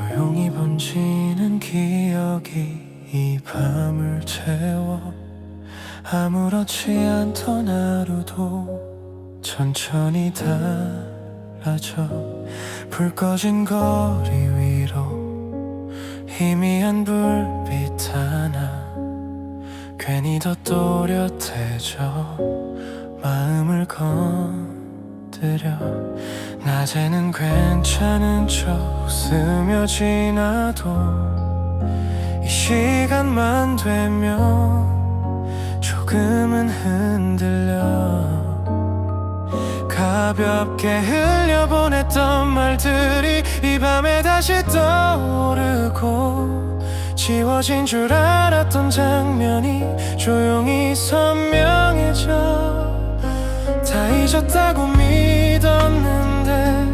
조용히 번지는 기억이 이 밤을 채워 아무렇지 않던 하루도 천천히 달라져. 불 꺼진 거리 위로 희미한 불빛 하나 괜히 더 또렷해져 마음을 건드려. 낮에는 괜찮은 척 웃으며 지나도 이 시간만 되면 조금은 흔들려. 가볍게 흘려보냈던 말들이 이 밤에 다시 떠오르고 지워진 줄 알았던 장면이 조용히 선명해져. 다 잊었다고 믿었는데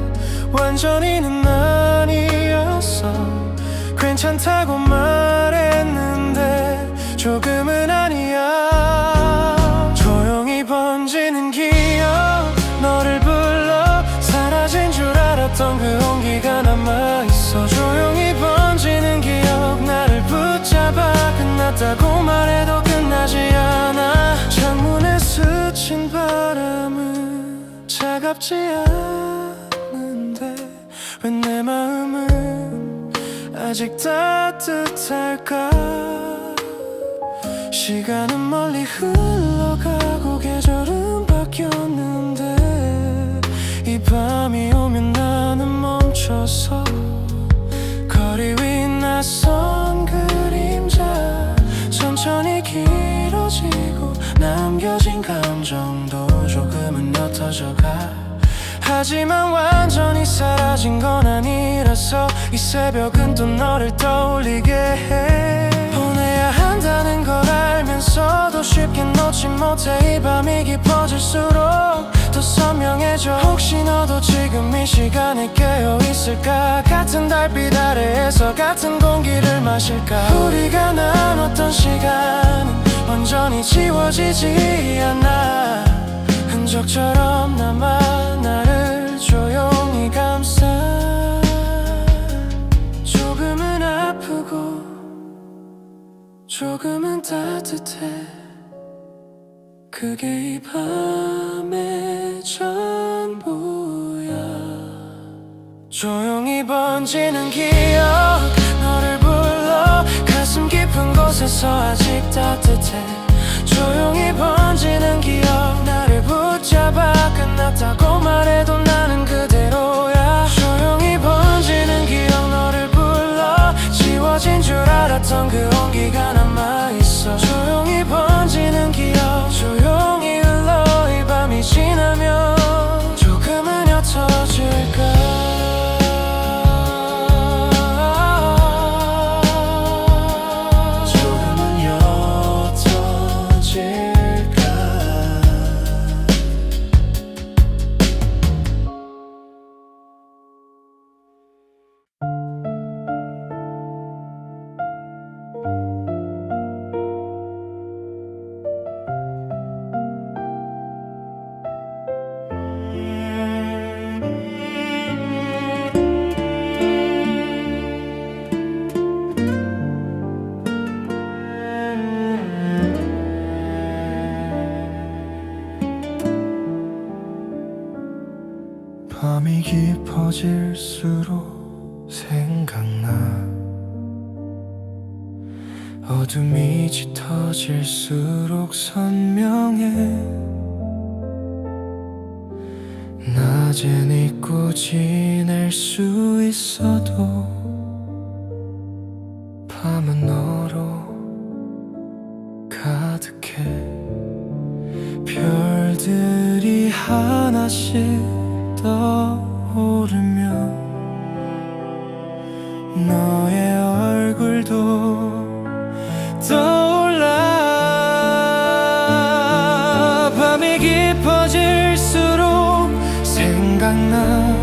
완전히는 아니었어. 괜찮다고 말했는데 조금은 아니야. 조용히 번지는 기억, 너를 불러 사라진 줄 알았던 그 온기가 남아있어. 조용히 번지는 기억, 나를 붙잡아. 끝났다고 말해도 끝나지 않아. 창문에 스친 바람은 차갑지 않은데 왜 내 마음은 아직 따뜻할까. 시간은 멀리 흘러가고 계절은 바뀌었는데 이 밤이 오면 나는 멈춰서 거리 위 낯선 그림자 천천히 길어지고 남겨진 감정도 조금은 옅어져가. 하지만 완전히 사라진 건 아니라서 이 새벽은 또 너를 떠올리게 해. 보내야 한다는 걸 알면서도 쉽게 놓지 못해. 이 밤이 깊어질수록 더 선명해져. 혹시 너도 지금 이 시간에 깨어있을까. 같은 달빛 아래에서 같은 공기를 마실까. 우리가 나눴던 시간은 완전히 지워지지 않아. 흔적처럼 남아 나를 조용히 감싸. 조금은 아프고 조금은 따뜻해. 그게 이 밤의 전부야. 조용히 번지는 기억, 너를 불러 가슴 깊은 곳에서 아직 따뜻해. 조용히 번지는 기억, 나를 붙잡아. 끝났다고 말해도 나는 그대로야. 조용히 번지는 기억, 너를 불러 지워진 줄 알았던 그 온기가 남아있어. 조용히 번지는 기억, 조용히 흘러 이 밤이 지나면 조금은 옅어질까. 밤이 깊어질수록 생각나. 어둠이 짙어질수록 선명해. 낮엔 잊고 지낼 수 있어도 밤은 너로 가득해. 별들이 하나씩 떠오르면 너의 얼굴도 떠올라. 밤이 깊어질수록 생각나.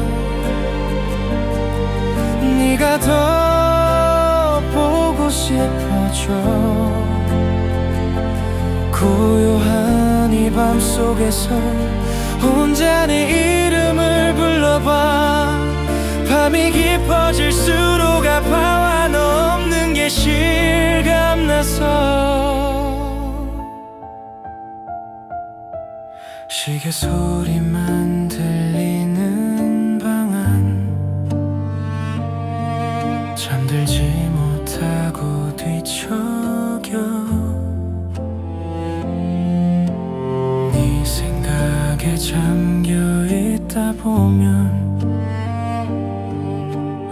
네가 더 보고 싶어져. 고요한 이 밤 속에서 혼자 내 이름을 불러봐. 밤이 깊어질수록 게 실감나서 시계 소리만 들리는 방 안 잠들지 못하고 뒤척여 네 생각에 잠겨있다 보면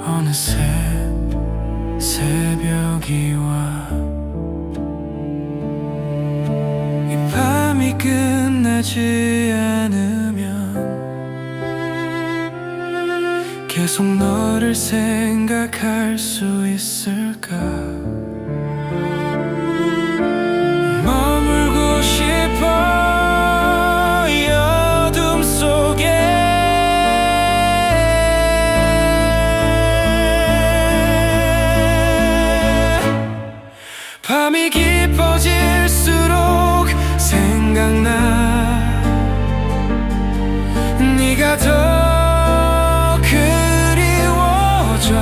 어느새 새벽이 와 이 밤이 끝나지 않으면 계속 너를 생각할 수 있을까 머물고 싶어 이 어둠 속에 밤이 깊어질수록 생각나 네가 더 그리워져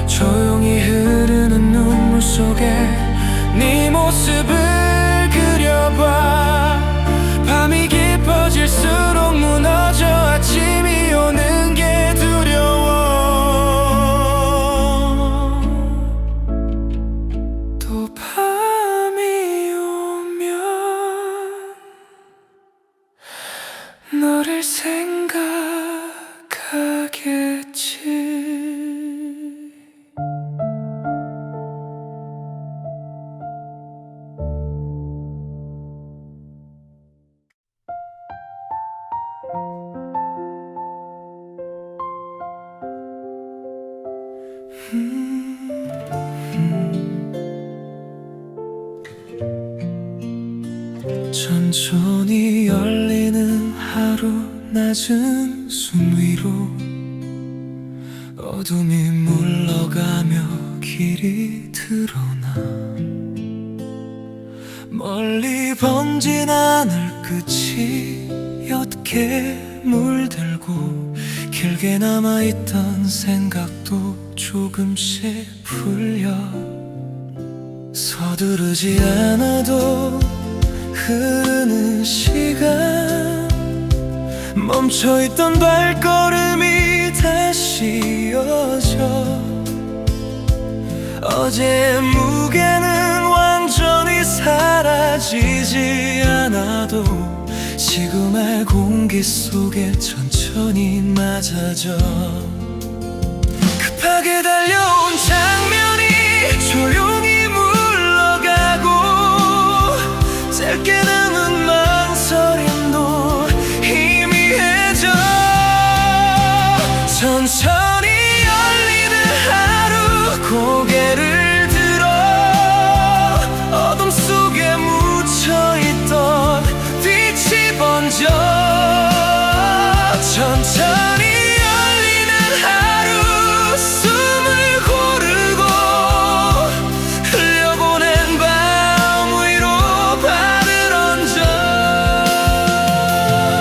조용히 흐르는 눈물 속에 네 모습을 그려봐 밤이 깊어질수록 무너져 아침이 오는 게 두려워 또 밤이 오면 너를 생각하겠지 천천히 열리는 하루 낮은 숨 위로 어둠이 물러가며 길이 드러나 멀리 번진 하늘 끝이 옅게 물들고 길게 남아있던 생각도 조금씩 풀려 서두르지 않아도 흐르는 시간 멈춰있던 발걸음이 다시 이어져 어제의 무게는 완전히 사라지지 않아도 지금의 공기 속에 천천히 맞아져 급하게 달려온 장면이 조용히 물러가고 짧게 남은 망설임도 희미해져 천천히 열리는 하루 고개를 들어 어둠 속에 묻혀있던 빛이 번져 천천히 열리는 하루 숨을 고르고 흘려보낸 밤 위로 발을 얹어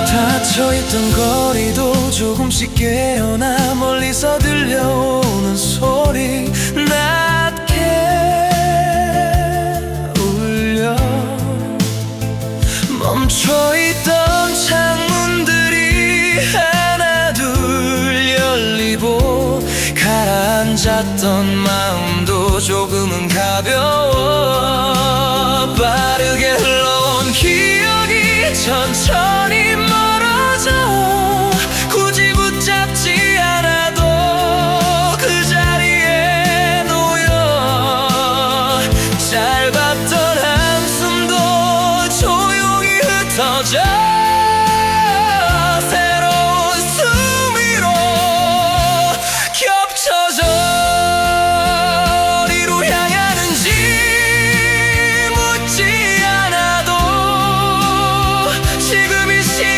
닫혀있던 거리도 조금씩 깨어나 멀리서 들려오는 소리 낮게 울려 멈춰있던 창문들이 하나 둘 열리고 가라앉았던 마음도 조금은 가벼워 빠르게 흘러온 기억이 천천히 멀어져 굳이 붙잡지 않아도 그 자리에 놓여 짧았던 한숨도 조용히 흩어져 새로운 숨 위로 겹쳐져 어디로 향하는지 묻지 않아도 지금 이 시간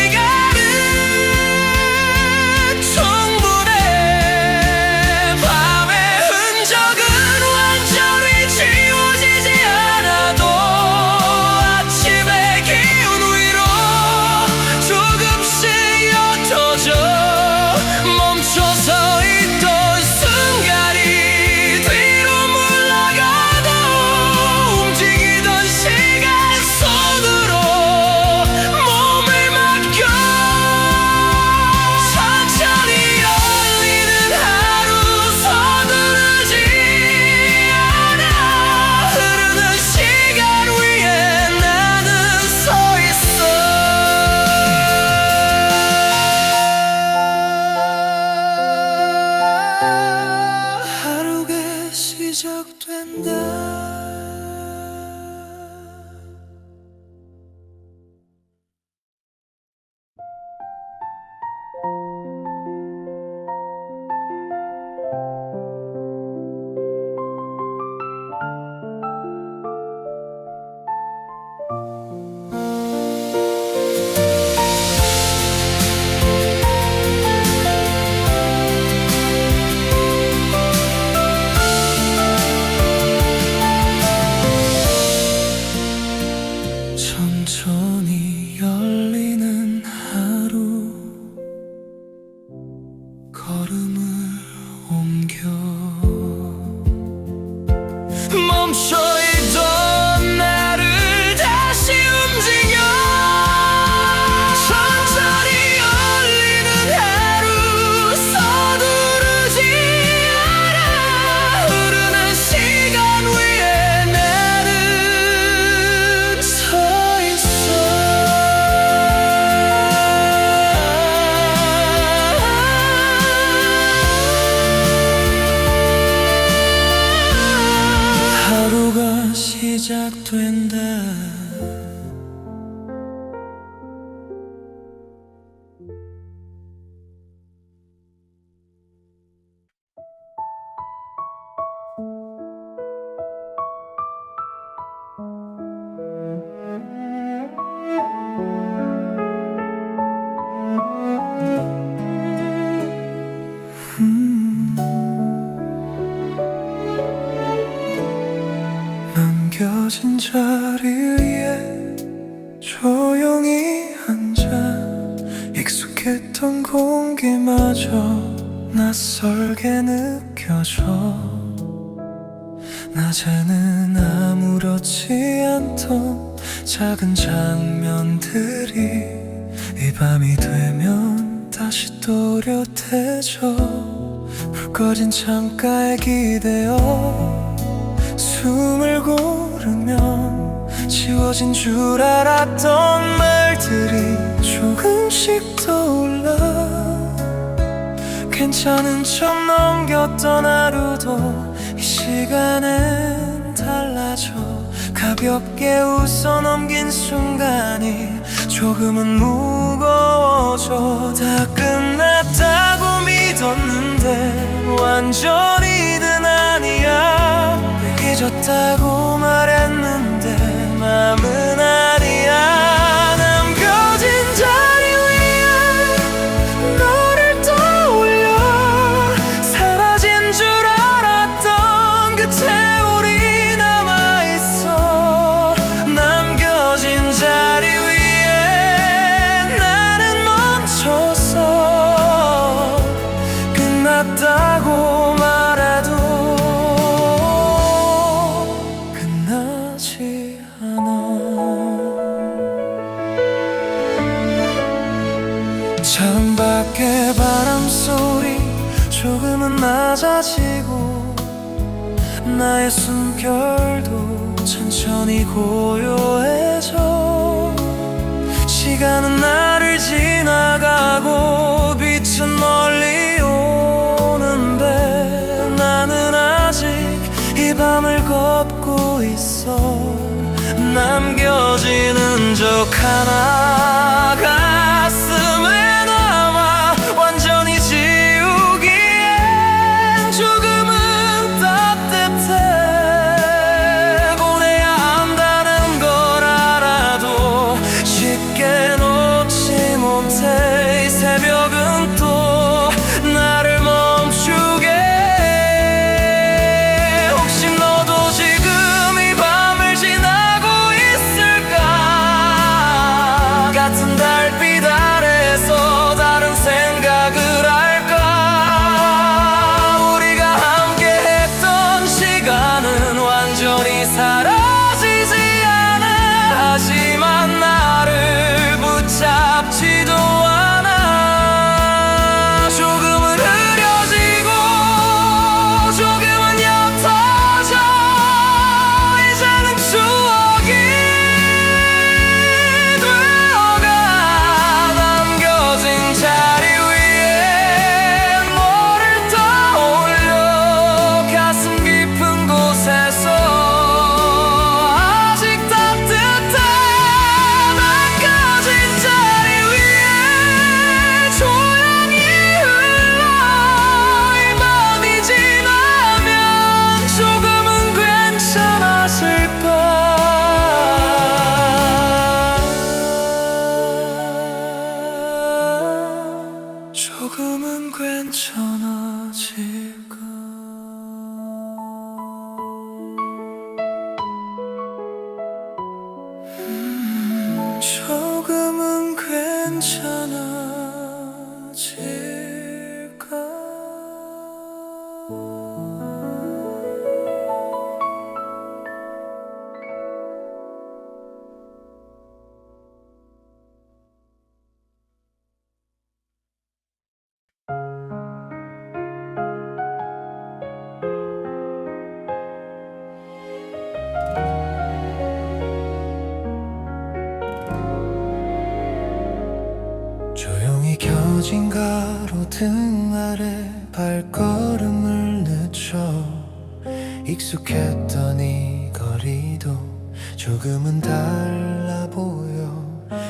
안겨 멈춰있던 나를 다시 움직여 천천히 열리는 하루 서두르지 않아 흐르는 시간 위에 나는 서 있어 하루가 시작된다 남겨진 자리 위에 조용히 앉아 익숙했던 공기마저 낯설게 느껴져 낮에는 아무렇지 않던 작은 장면들이 이 밤이 되면 다시 또렷해져 불 꺼진 창가에 기대어 숨을 고르면 지워진 줄 알았던 말들이 조금씩 떠올라 괜찮은 척 넘겼던 하루도 이 시간엔 달라져 가볍게 웃어 넘긴 순간이 조금은 무거워져 다 끝났다고 믿었는데 완전히는 아니야 잊었다고 말했는데 맘은 아니야 남겨진 자리 위에 너를 떠올려 사라진 줄 알았던 그 세월이 남아있어 남겨진 자리 위에 나는 멈춰서 끝났다고 말해도 창밖의 바람소리 조금은 낮아지고 나의 숨결도 천천히 고요해져 시간은 나를 지나가고 빛은 멀리 오는데 나는 아직 이 밤을 걷고 있어 남겨진 흔적 하나 가슴에 남아 완전히 지우기엔 조금은 따뜻해 보내야 한다는 걸 알아도 쉽게 놓지 못해 이 새벽은 또 나를 멈추게 해 혹시 너도 지금 이 밤을 지나고 있을까 같은 달빛 아래서 다른 생각을 할까 우리가 함께 했던 시간은 완전히 사라지지 않아 하지만 나를 붙잡지도 않아 조금은 흐려지고 조금은 옅어져 이제는 추억이 되어가 남겨진 자리 위에 너를 떠올려 가슴 깊은 곳에서 아직 따뜻해 남겨진 자리 위에 조용히 흘러 이 밤이 지나면 조금은 괜찮아질까 조금은 괜찮아질까 조금은 괜찮아질까 조용히 켜진 가로등 아래 발걸음을 늦춰 익숙했던 이 거리도 조금은 달라 보여.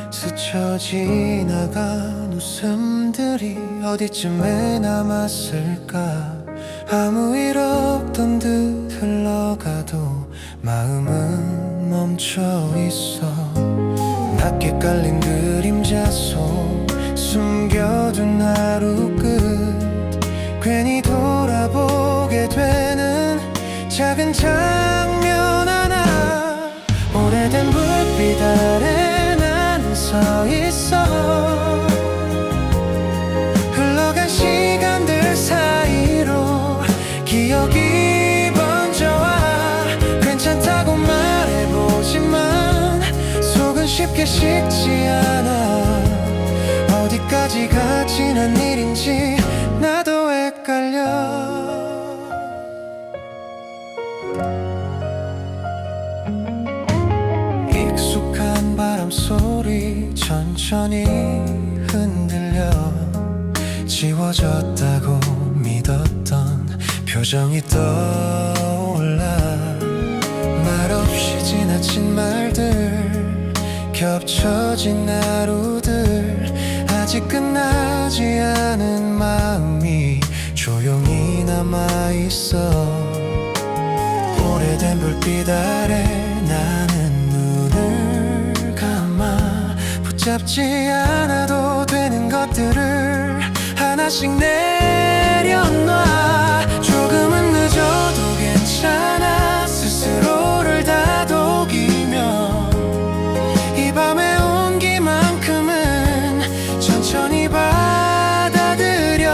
스쳐 지나간 웃음들이 어디쯤에 남았을까. 아무 일 없던 듯 흘러가도 마음은 멈춰 있어. 낮게 깔린 그림자 속 숨겨둔 하루 끝, 괜히 돌아보게 되는 작은 장면 하나. 오래된 불빛 아래 나는 서 있어. 흘러간 시간들 사이로 기억이 번져와. 괜찮다고 말해보지만 속은 쉽게 식지 않아. 어디까지가 지난 일인지 나도 헷갈려. 익숙한 바람 소리 천천히 흔들려. 지워졌다고 믿었던 표정이 떠올라. 말없이 지나친 말들, 겹쳐진 하루들, 아직 끝나지 않은 마음이 조용히 남아있어. 오래된 불빛 아래 나는 눈을 감아. 붙잡지 않아도 되는 것들을 하나씩 내려놔. 조금은 늦어도 괜찮아. 스스로를 다독이며 이 밤의 온기만큼은 천천히 받아들여.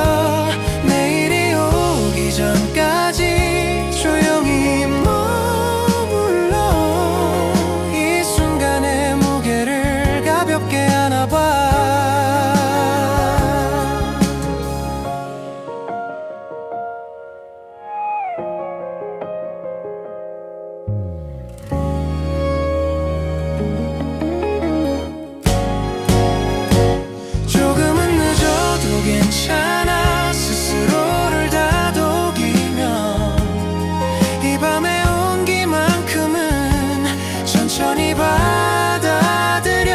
내일이 오기 전까지 조용히 머물러. 이 순간의 무게를 가볍게 안아봐. 괜찮아. 스스로를 다독이며 이 밤의 온기만큼은 천천히 받아들여.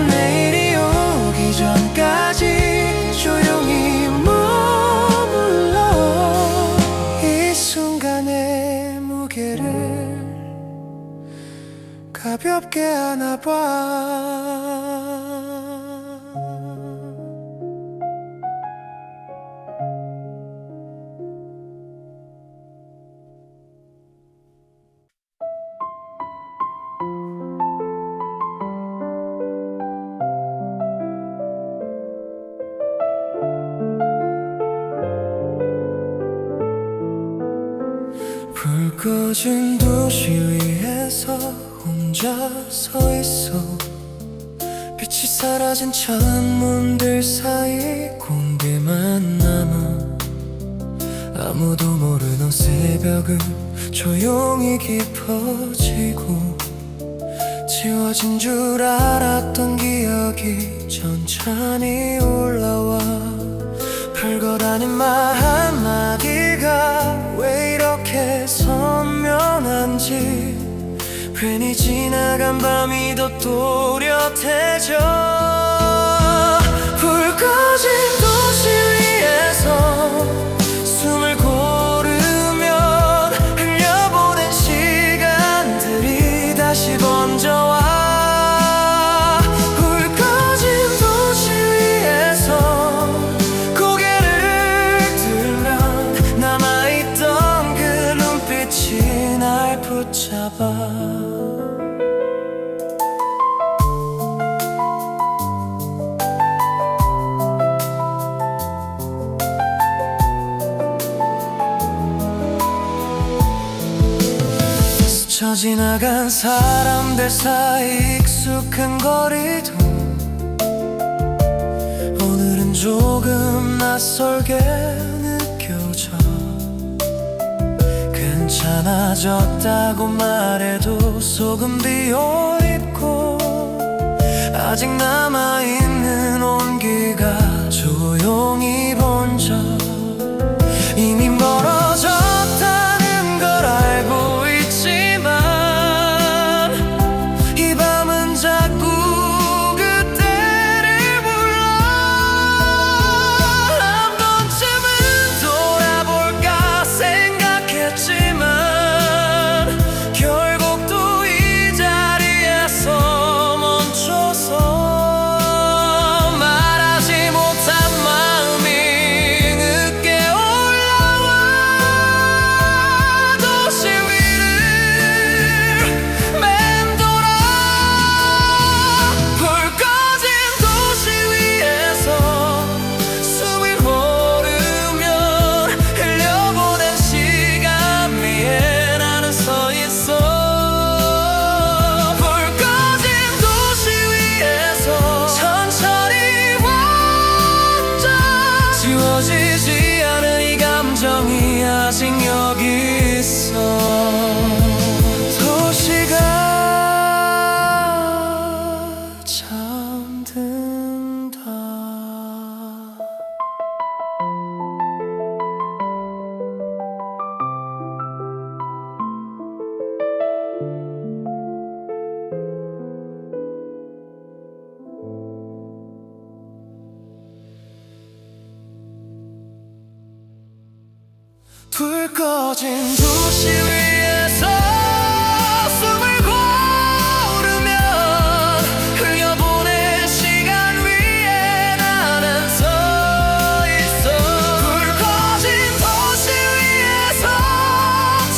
내일이 오기 전까지 조용히 머물러. 이 순간의 무게를 가볍게 안아봐. 불 꺼진 도시 위에서 혼자 서 있어. 빛이 사라진 창문들 사이 공기만 남아. 아무도 모르는 새벽은 조용히 깊어지고. 지워진 줄 알았던 기억이 천천히 올라와. 별거라는 말 한마디가 왜 이렇게 선명한지. 괜히 지나간 밤이 더 또렷해져. 불 꺼진 도시 위에서 숨을 고르면 흘려보낸 시간들이 다시 번져와. 불 꺼진 도시 위에서 고개를 들면 남아있던 그 눈빛이 날 붙잡아. 스쳐 지나간 사람들 사이 익숙한 거리도 오늘은 조금 낯설게 느껴져. 괜찮아졌다고 말해도 조금 비어있고 아직 남아있는 온기가 조용히 번져. 이미 멀어졌다는 걸 알고 있지만 이 밤은 자꾸 그때를 불러. 한 번쯤은 돌아볼까 생각했지만 결국 또 이 자리에서 멈춰서 말하지 못한 마음이 늦게 올라와. 도시 위를 맴돌아. 불 꺼진 도시 위에서 숨이 오르면 흘려보낸 시간 위에 나는 서 있어. 불 꺼진 도시 위에서 천천히 혼자 지워지지 않은 이 감정이 아직 여기 있어. 도시가 잠든다. 불 꺼진 도시 위에서 숨을 고르면 흘려보낸 시간 위에 나는 서 있어. 불 꺼진 도시 위에서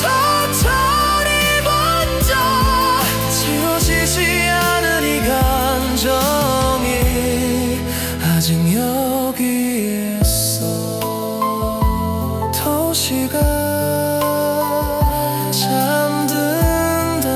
천천히 번져 지워지지 않은 이 감정이 아직 여기 있어. 도시가 잠든다.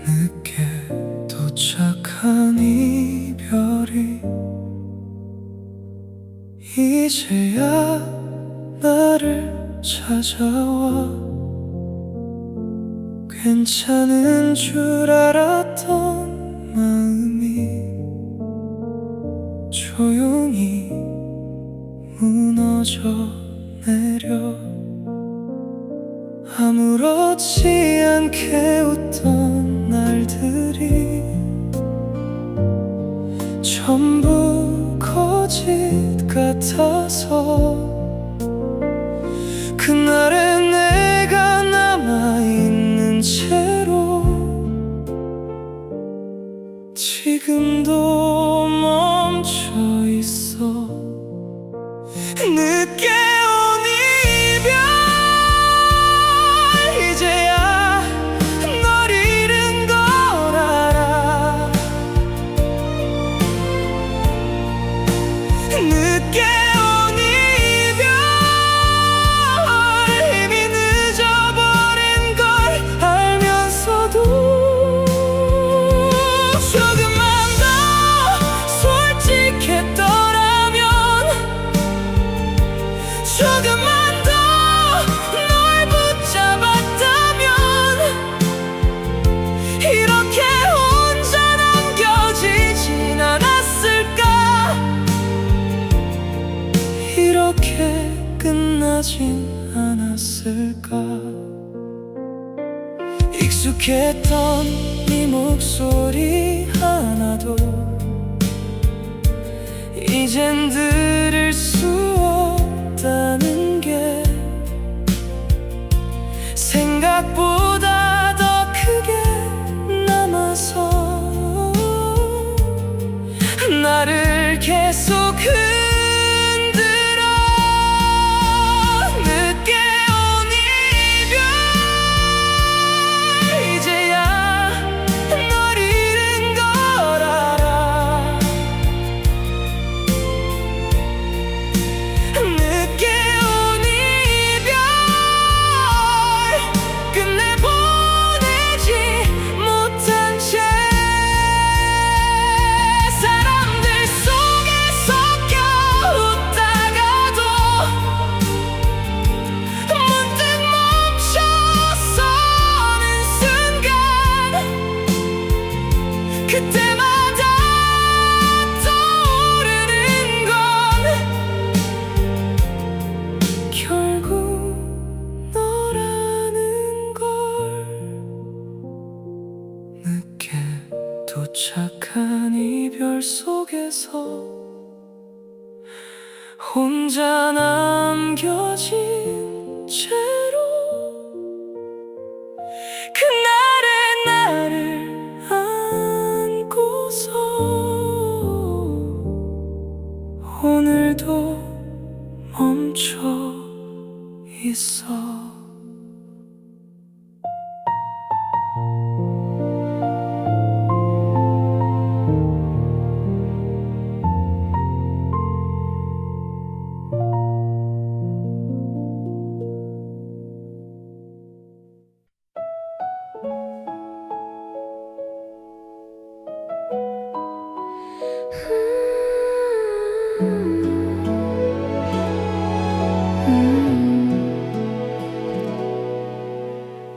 늦게 도착한 이별이 이제야 나를 찾아와. 괜찮은 줄 알았던 마음이 조용히 무너져 내려. 아무렇지 않게 웃던 날들이 전부 거짓 같아서 그날의 내가 남아있는 채로 지금도 멈춰 있어. 늦게 온 이별 이제야 널 잃은 걸 알아. 늦게 온 이별 이미 늦어버린 걸 알면서도 조금만 더 솔직했더라면, 조금만 더 널 붙잡았다면 이렇게 혼자 남겨지진 않았을까. 이렇게 끝나진 않았을까. 익숙했던 네 목소리 하나도 이젠 들을 수 없다는 게 생각보다 더 크게 남아서 나를 계속 이별 속에서 혼자 남겨진 채로 그날의 나를 안고서 오늘도 멈춰 있어.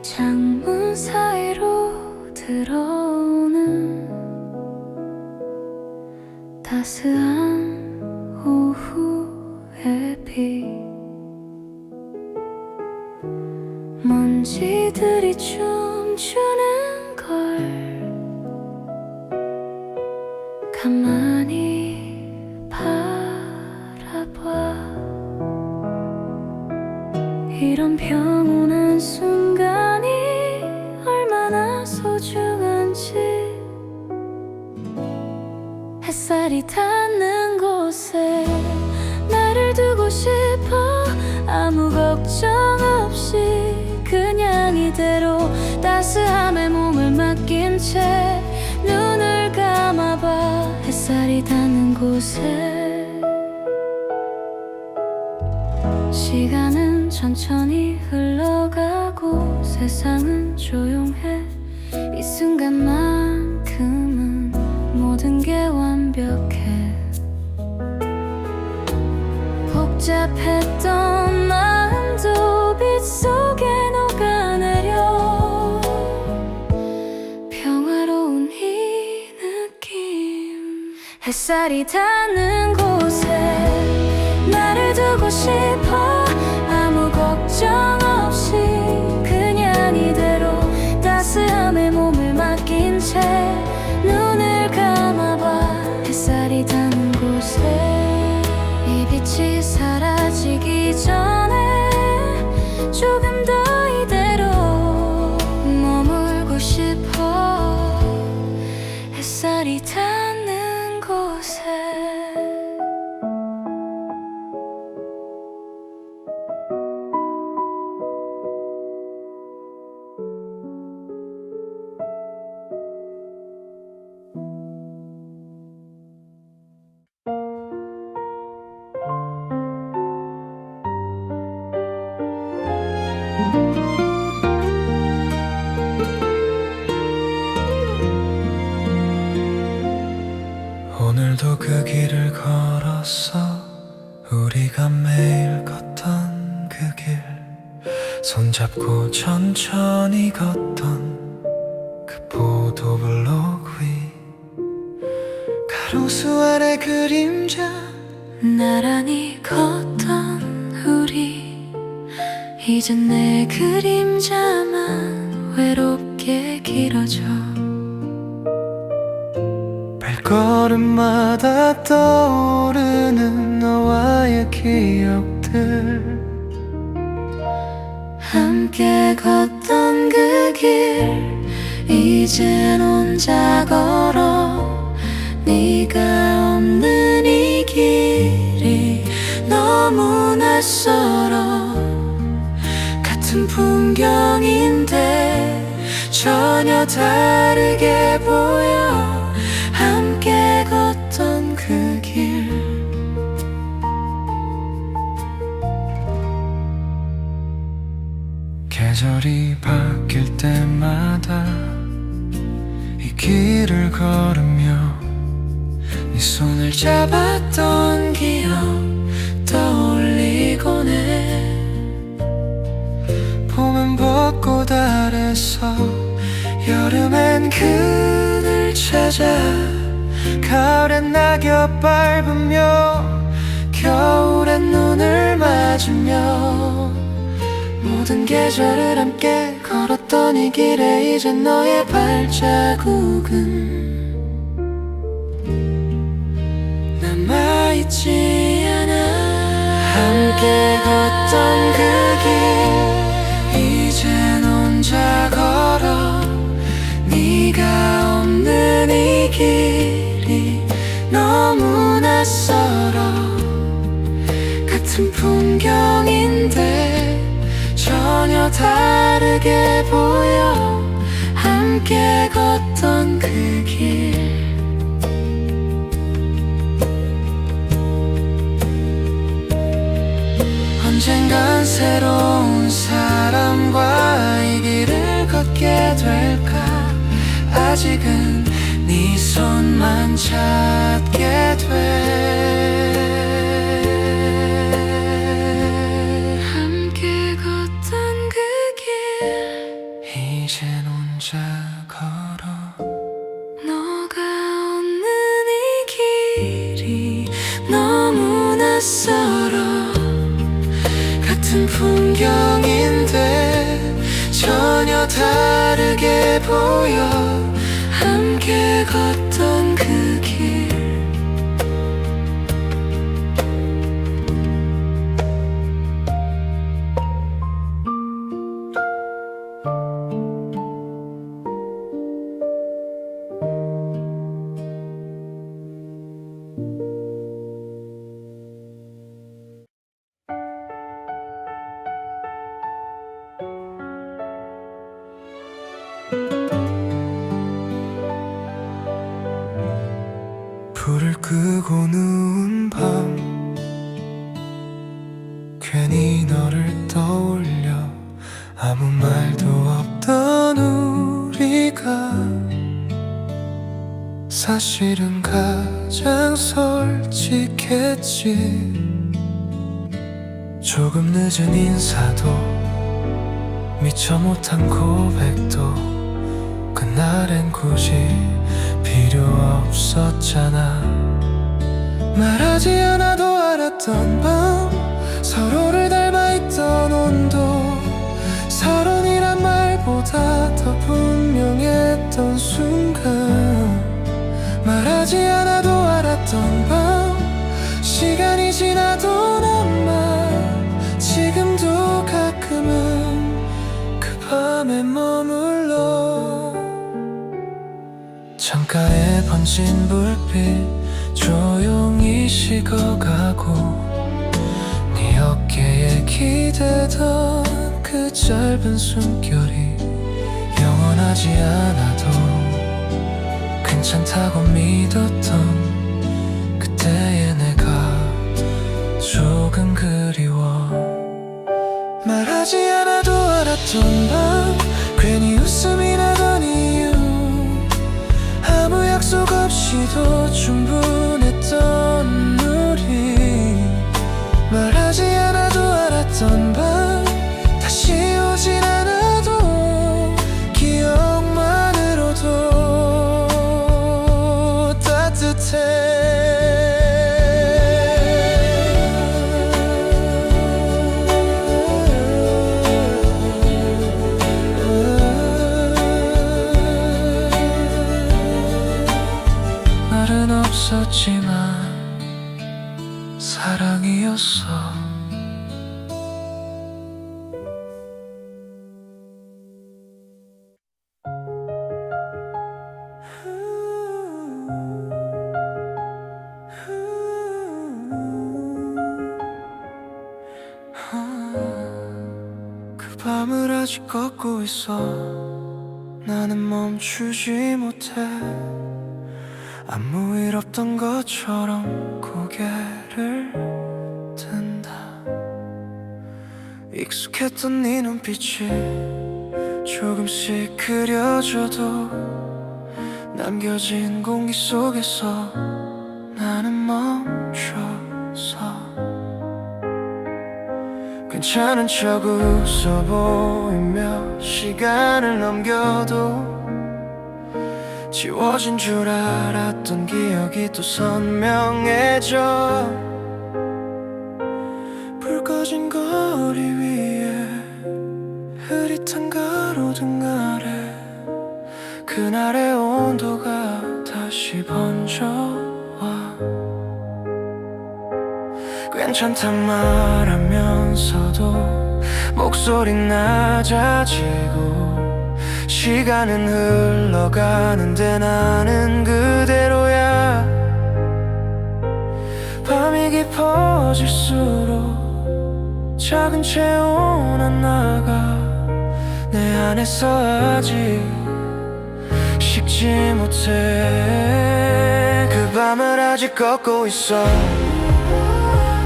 창문 사이로 들어오는 따스한 오후의 비, 먼지들이 춤추는 걸 가만히 바라봐. 이런 평온한 순간이 얼마나 소중한지, 햇살이 닿는 곳에 나를 두고 싶어. 아무 걱정 없이 그냥 이대로 따스함에 몸을 맡긴 채 눈을 감아봐. 햇살이 닿는 곳에 시간은 천천히 흘러가고 세상은 조용해. 이 순간만큼은 모든 게 완벽해. 복잡했던 마음도 빛 속에 녹아내려. 평화로운 이 느낌, 햇살이 닿는 곳에 나를 두고 싶어. 아무 걱정 없이 그냥 이대로 따스함에 몸을 맡긴 채 눈을 감아봐. 햇살이 닿는 곳에 이 빛이 사라지기 전에 조금 더 이대로 머물고 싶어. 햇살이 닿는 곳에. 오늘도 그 길을 걸었어. 우리가 매일 걷던 그 길, 손잡고 천천히 걷던 그 포도블록 위, 가로수 아래 그림자 나란히 걷던 우리, 이젠 내 그림자만 외롭게 길어져. 발걸음마다 떠오르는 너와의 기억들, 함께 걷던 그 길 이젠 혼자 걸어. 네가 없는 이 길이 너무 낯설어. 같은 풍경인데 전혀 다르게 보여. 함께 걷던 그 길, 계절이 바뀔 때마다 이 길을 걸으며 네 손을 잡았던 기억 떠올리곤 해. 봄은 벚꽃 아래서, 여름엔 그늘 찾아, 가을엔 낙엽 밟으며, 겨울엔 눈을 맞으며, 모든 계절을 함께 걸었던 이 길에 이제 너의 발자국은 같지 않아. 함께 걷던 그 길 이젠 혼자 걸어. 네가 없는 이 길이 너무 낯설어. 같은 풍경인데 전혀 다르게 보여. 함께 걷던 그 길. 언젠간 새로운 사람과 이 길을 걷게 될까. 아직은 네 손만 찾게 돼. 함께 걷던 그 길 이젠 혼자 걸어. 너가 없는 이 길이 너무 낯설어. 같은 풍경인데 전혀 다르게 보여. 함께 걷던 그 길. 불을 끄고 누운 밤 괜히 너를 떠올려. 아무 말도 없던 우리가 사실은 가장 솔직했지. 조금 늦은 인사도 미처 못한 고백도 그날엔 굳이 필요 없었잖아. 말하지 않아도 알았던 밤, 서로를 닮아있던 온도, 서론이란 말보다 더 분명했던 순간. 말하지 않아도 알았던 밤, 시간이 지나도 남아. 지금도 가끔은 그 밤에 머물러. 창가에 번진 불빛 조용히 식어가고. 네 어깨에 기대던 그 짧은 숨결이 영원하지 않아도 괜찮다고 믿었던 그때의 내가 조금 그리워. 말하지 않아도 알았던 밤, 괜히 웃음이 나던 이유, 아무 약속 없이도 충분했던 우리. 말하지 않아도 알았던 밤, 다시 오진 않아도 기억만으로도 따뜻해. 말은 없었지만 사랑이었어. 그 밤을 아직 걷고 있어. 나는 멈추지 못해. 아무 일 없던 것처럼 고개를 든다. 익숙했던 네 눈빛이 조금씩 그려져도 남겨진 공기 속에서 나는 멈춰서 괜찮은 척 웃어 보이며 시간을 넘겨도 지워진 줄 알았던 기억이 또 선명해져. 불 꺼진 거리 위에 흐릿한 가로등 아래 그날의 온도가 다시 번져와. 괜찮단 말하면서도 목소리 낮아지고 시간은 흘러가는데 나는 그대로야. 밤이 깊어질수록 작은 체온은 나가 내 안에서 아직 식지 못해. 그 밤을 아직 걷고 있어.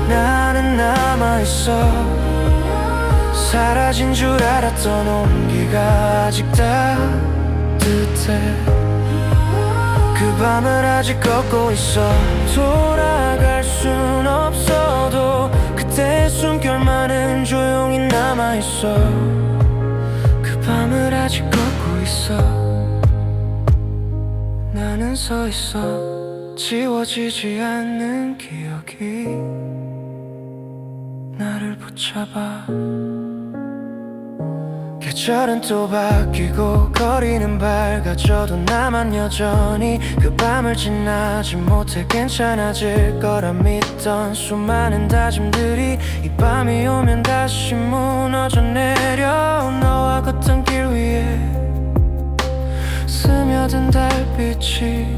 나는 남아있어. 사라진 줄 알았던 온기가 아직 따뜻해. 그 밤을 아직 걷고 있어. 돌아갈 순 없어도 그때의 숨결만은 조용히 남아있어. 그 밤을 아직 걷고 있어. 나는 서있어. 지워지지 않는 기억이 나를 붙잡아. 계절은 또 바뀌고 거리는 밝아져도 나만 여전히 그 밤을 지나지 못해. 괜찮아질 거라 믿던 수많은 다짐들이 이 밤이 오면 다시 무너져 내려. 너와 걷던 길 위에 스며든 달빛이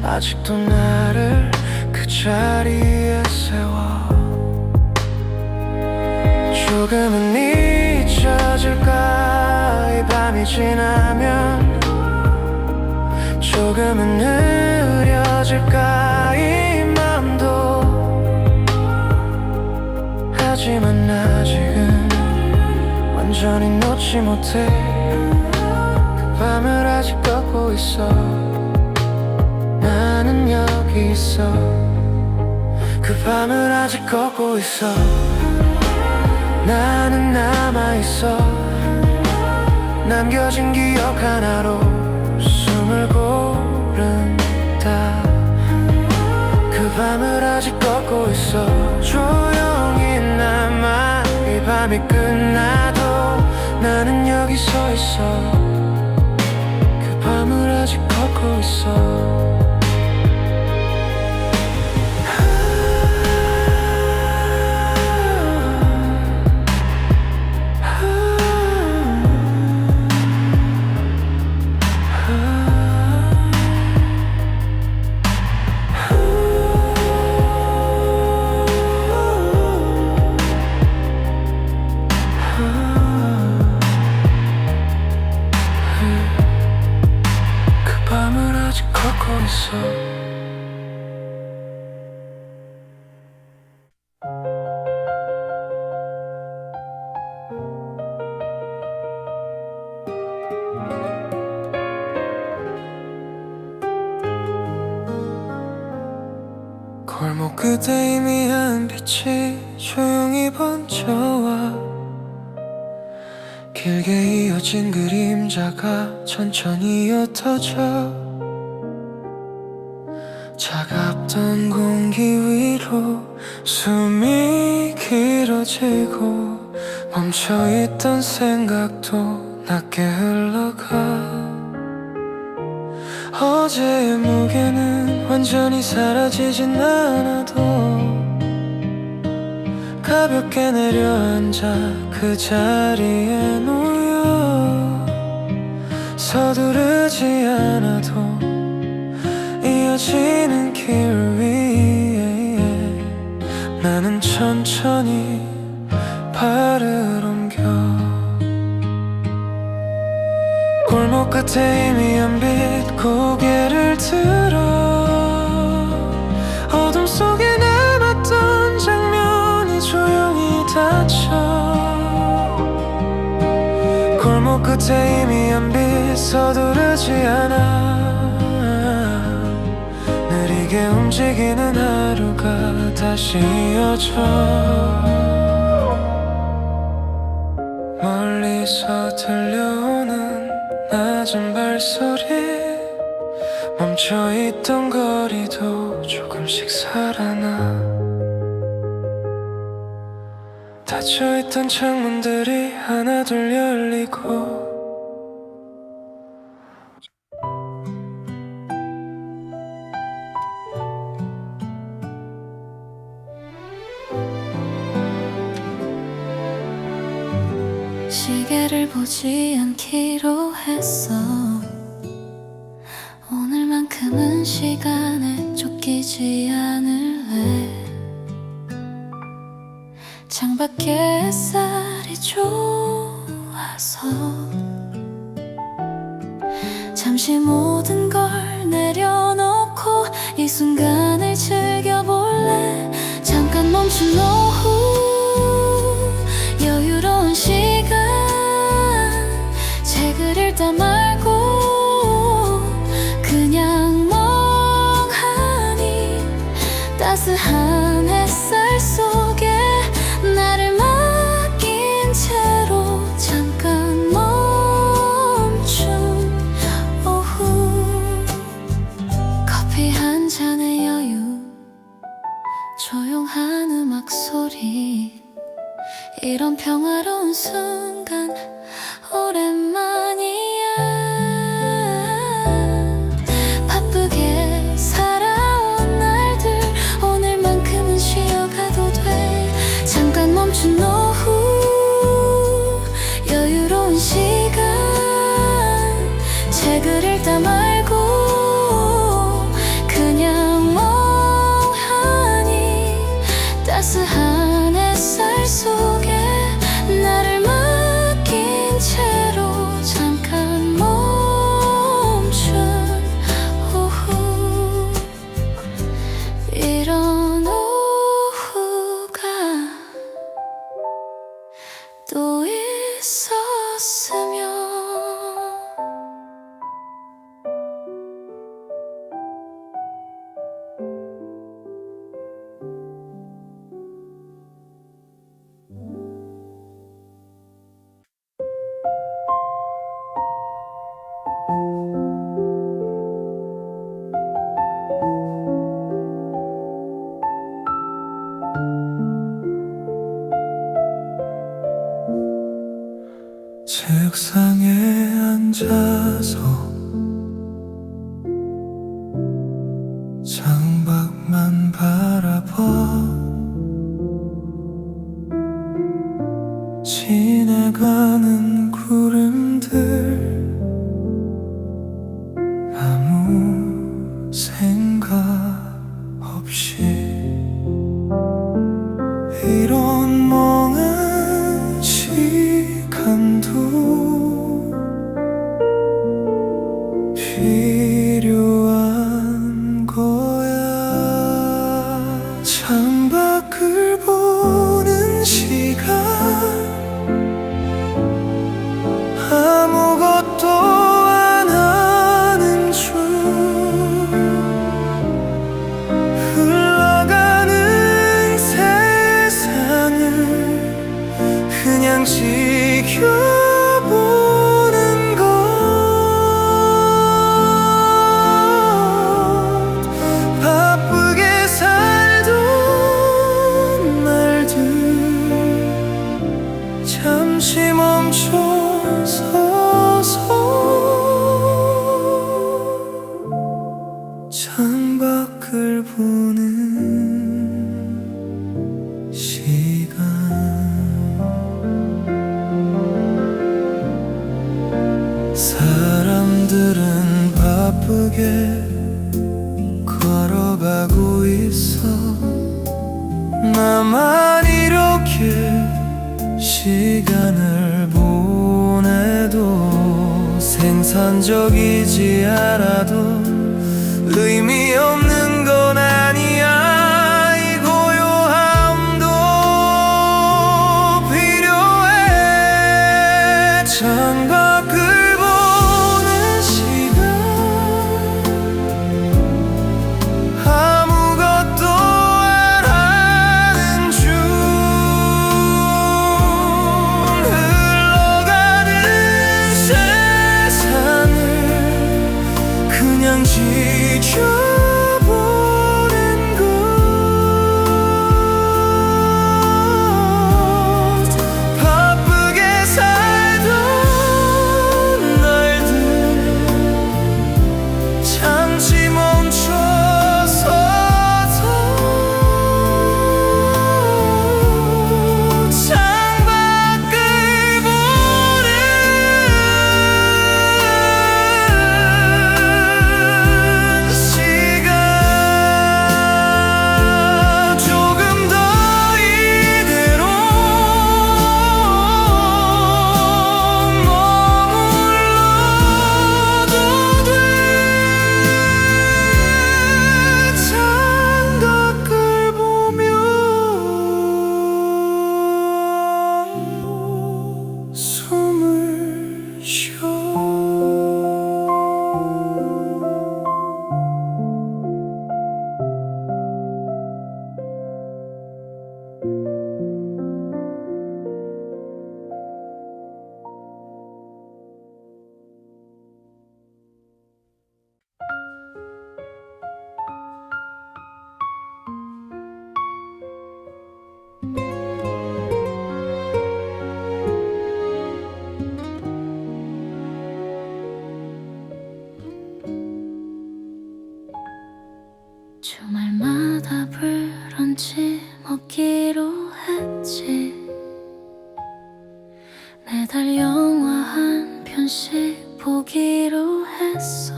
아직도 나를 그 자리에 세워. 조금은 잊혀질까 이 밤이 지나면. 조금은 느려질까 이 맘도. 하지만 아직은 완전히 놓지 못해. 그 밤을 아직 걷고 있어. 나는 여기 있어. 그 밤을 아직 걷고 있어. 나는 남아있어. 남겨진 기억 하나로 숨을 고른다. 그 밤을 아직 걷고 있어. 조용히 남아 이 밤이 끝나도 나는 여기 서 있어. 그 밤을 아직 걷고 있어. 골목 끝에 희미한 빛이 조용히 번져와. 길게 이어진 그림자가 천천히 옅어져. 차갑던 공기 위로 숨이 길어지고 멈춰있던 생각도 낮게 흘러가. 어제의 무게는 완전히 사라지진 않아도 가볍게 내려앉아 그 자리에 놓여. 서두르지 않아도 이어지는 길 위에 나는 천천히 발을 옮겨. 골목 끝에 희미한 빛 고개를 들어. 어둠 속에 남았던 장면이 조용히 닫혀. 골목 끝에 희미한 빛 서두르지 않아. 느리게 움직이는 하루가 다시 이어져. 멀리서 들려오는 낮은 발소리. 멈춰있던 거리도 조금씩 살아나. 닫혀있던 창문들이 하나둘 열리고. 시계를 보지 않기로 했어. 오늘만큼은 시간에 쫓기지 않을래. 창밖에 햇살이 좋아서 잠시 모든 걸 내려놓고 이 순간을 즐겨볼래. 잠깐 멈춘 오후, 여유로운 시간, 책을 읽다 말고 그냥 멍하니 따스한 햇살 속에 나를 맡긴 채로 잠깐 멈춘 오후. 커피 한 잔의 여유, 조용한 음악 소리, 이런 평화로운 순간 오랜만이야. 바쁘게 살아온 날들 오늘만큼은 쉬어가도 돼. 잠깐 멈춘 오후, 여유로운 시간, 책을 읽다 말고 그냥 멍하니 따스한 햇살 속에 나를 맡긴 채로 잠깐 멈춘 오후. 이런 오후가 또 있었으면. 책상에 앉아서 창밖만 바라봐. 지나가는 구름들 아무 생각 없이 이런 멍한 시간도 필요한 거야. 창밖을 보는 시간, 아무것도 안 하는 중 흘러가는 세상을 그냥 지켜보는 것. 바쁘게 살던 날들 잠시 멈춰서서 창밖을 보는 시간. 사람들은 바쁘게 걸어가고 있어. 나만 이렇게 시간을 보내도 생산적이지 않아도 의미 없는 건 아니야. 이 고요함도 필요해. 창밖을 보는 시간, 아무것도 안 하는 중 흘러가는 세상을 편지 먹기로 했지. 매달 영화 한 편씩 보기로 했어.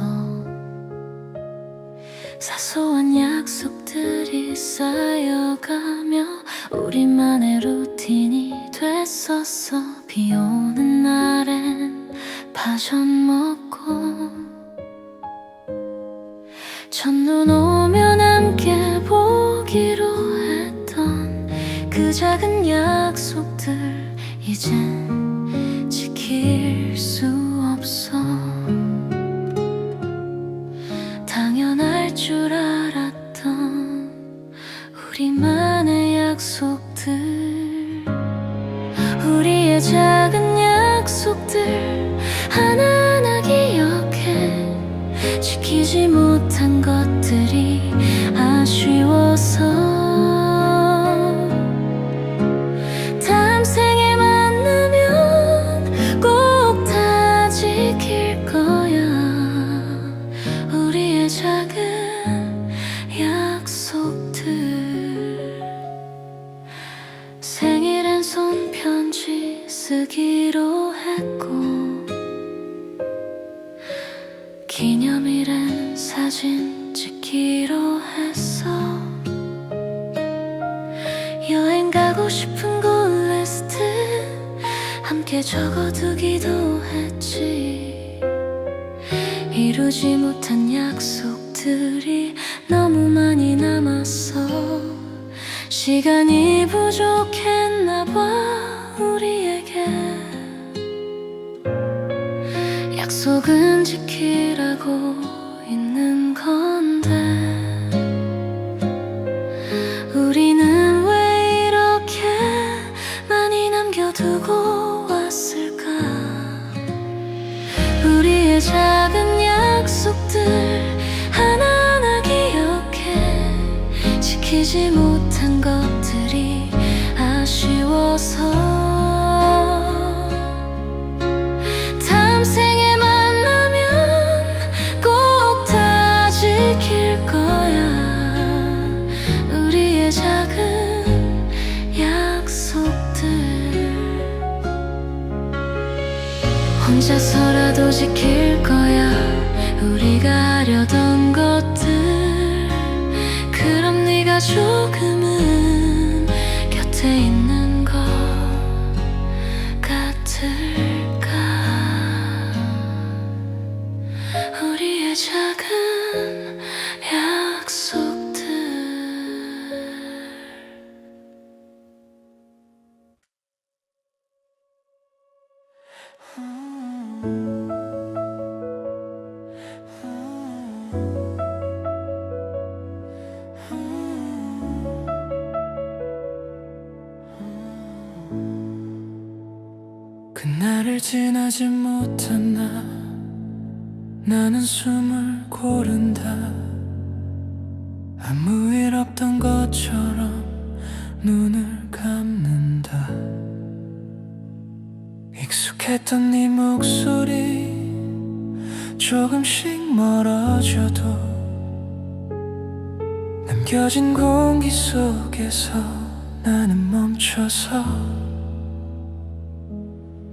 사소한 약속들이 쌓여가며 우리만의 루틴이 됐었어. 비 오는 날엔 파전 먹고 첫눈 오면 함께 보기로 했던 그 작은 약속들 이젠 지킬 수 없어. 당연할 줄 알았던 우리만의 약속들, 우리의 작은 약속들 하나하나 기억해. 지키지 못한 것들이 아쉬워서 다음 생에 만나면 꼭 다 지킬 거야. 우리의 작은 약속들. 생일엔 손편지 쓰기로 했고 기념일엔 사진 찍기로 했어. 여행 가고 싶은 곳 리스트 함께 적어두기도 했지. 이루지 못한 약속들이 너무 많이 남았어. 시간이 부족했나 봐 우리에게. 약속은 지키라고 있는 건데 우리는 왜 이렇게 많이 남겨두고 왔을까. 우리의 작은 약속들 하나하나 기억해. 지키지 못한 것들이 아쉬워서 다음 생에 지킬 거야. 우리의 작은 약속들 혼자서라도 지킬 거야. 우리가 하려던 것들. 그럼 네가 조금은 곁에 있는 것 같을까. 우리의 작은 약속들. 그날을 지나지 못한 나는 숨을 고른다. 아무 일 없던 것처럼 눈을 감는다. 익숙했던 네 목소리 조금씩 멀어져도 남겨진 공기 속에서 나는 멈춰서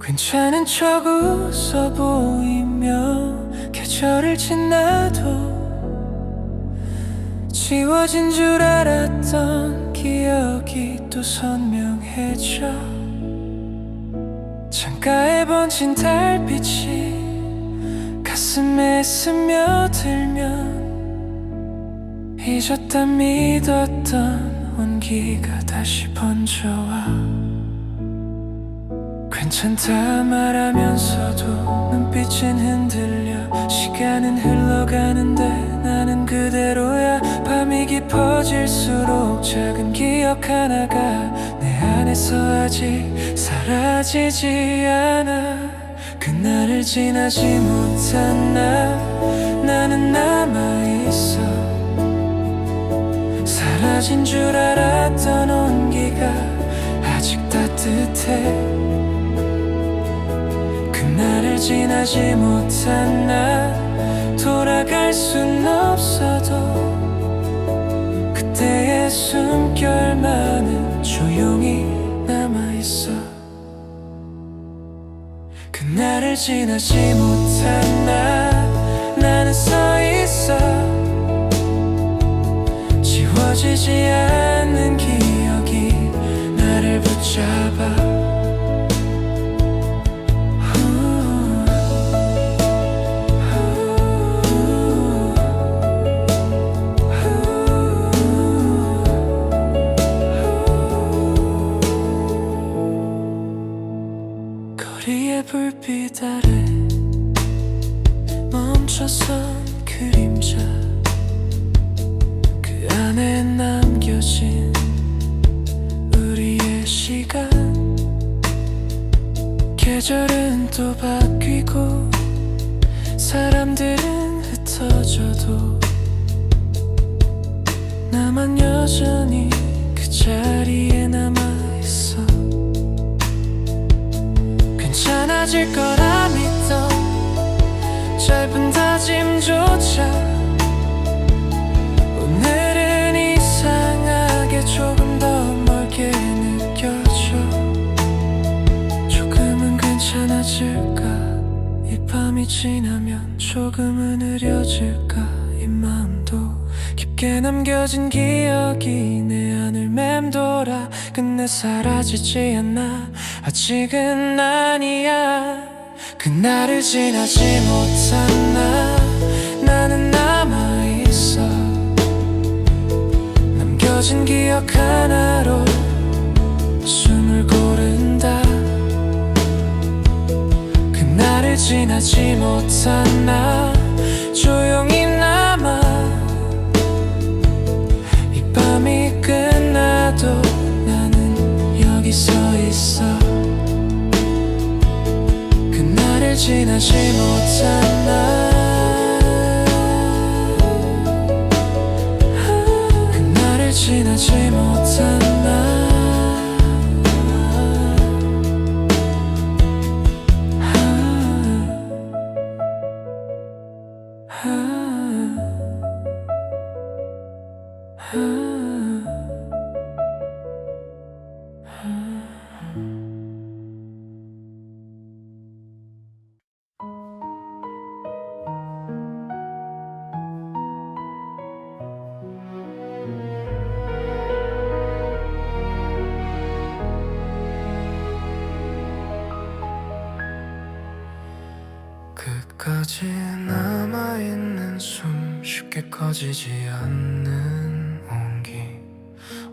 괜찮은 척 웃어 보이며 계절을 지나도 지워진 줄 알았던 기억이 또 선명해져. 창가에 번진 달빛이 가슴에 스며들면 잊었다 믿었던 온기가 다시 번져와. 괜찮다 말하면서도 눈빛은 흔들려. 시간은 흘러가는데 나는 그대로야. 밤이 깊어질수록 작은 기억 하나가 내 안에서 아직 사라지지 않아. 그날을 지나지 못한 나는 남아있어. 사라진 줄 알았던 온기가 아직 따뜻해. 그날을 지나지 못한 돌아갈 순 없어도 그때의 숨결만은 조용히 남아있어. 그날을 지나지 못한 나는 서있어. 지워지지 않는 기억이 나를 붙잡아. 거리의 불빛 아래 멈춰선 그림자, 그 안에 남겨진 우리의 시간. 계절은 또 바뀌고 사람들은 흩어져도 나만 여전히 그 자리에 남아있어. 괜찮아질 거라 믿던 짧은 다짐조차 오늘은 이상하게 조금 더 멀게 느껴져. 조금은 괜찮아질까? 이 밤이 지나면 조금은 흐려질까? 이 마음도 깊게 남겨진 기억이 내 안을 맴돌아. 끝내 사라지지 않아. 아직은 아니야. 그날을 지나지 못한 나는 남아있어. 남겨진 기억 하나로 숨을 고른다. 그날을 지나지 못한 나 조용히 남아. 이 밤이 끝나도 나는 여기 서 있어. 그날을 지나지 못한 그날을 지나지 못한 끝까지 남아있는 숨, 쉽게 꺼지지 않는 온기.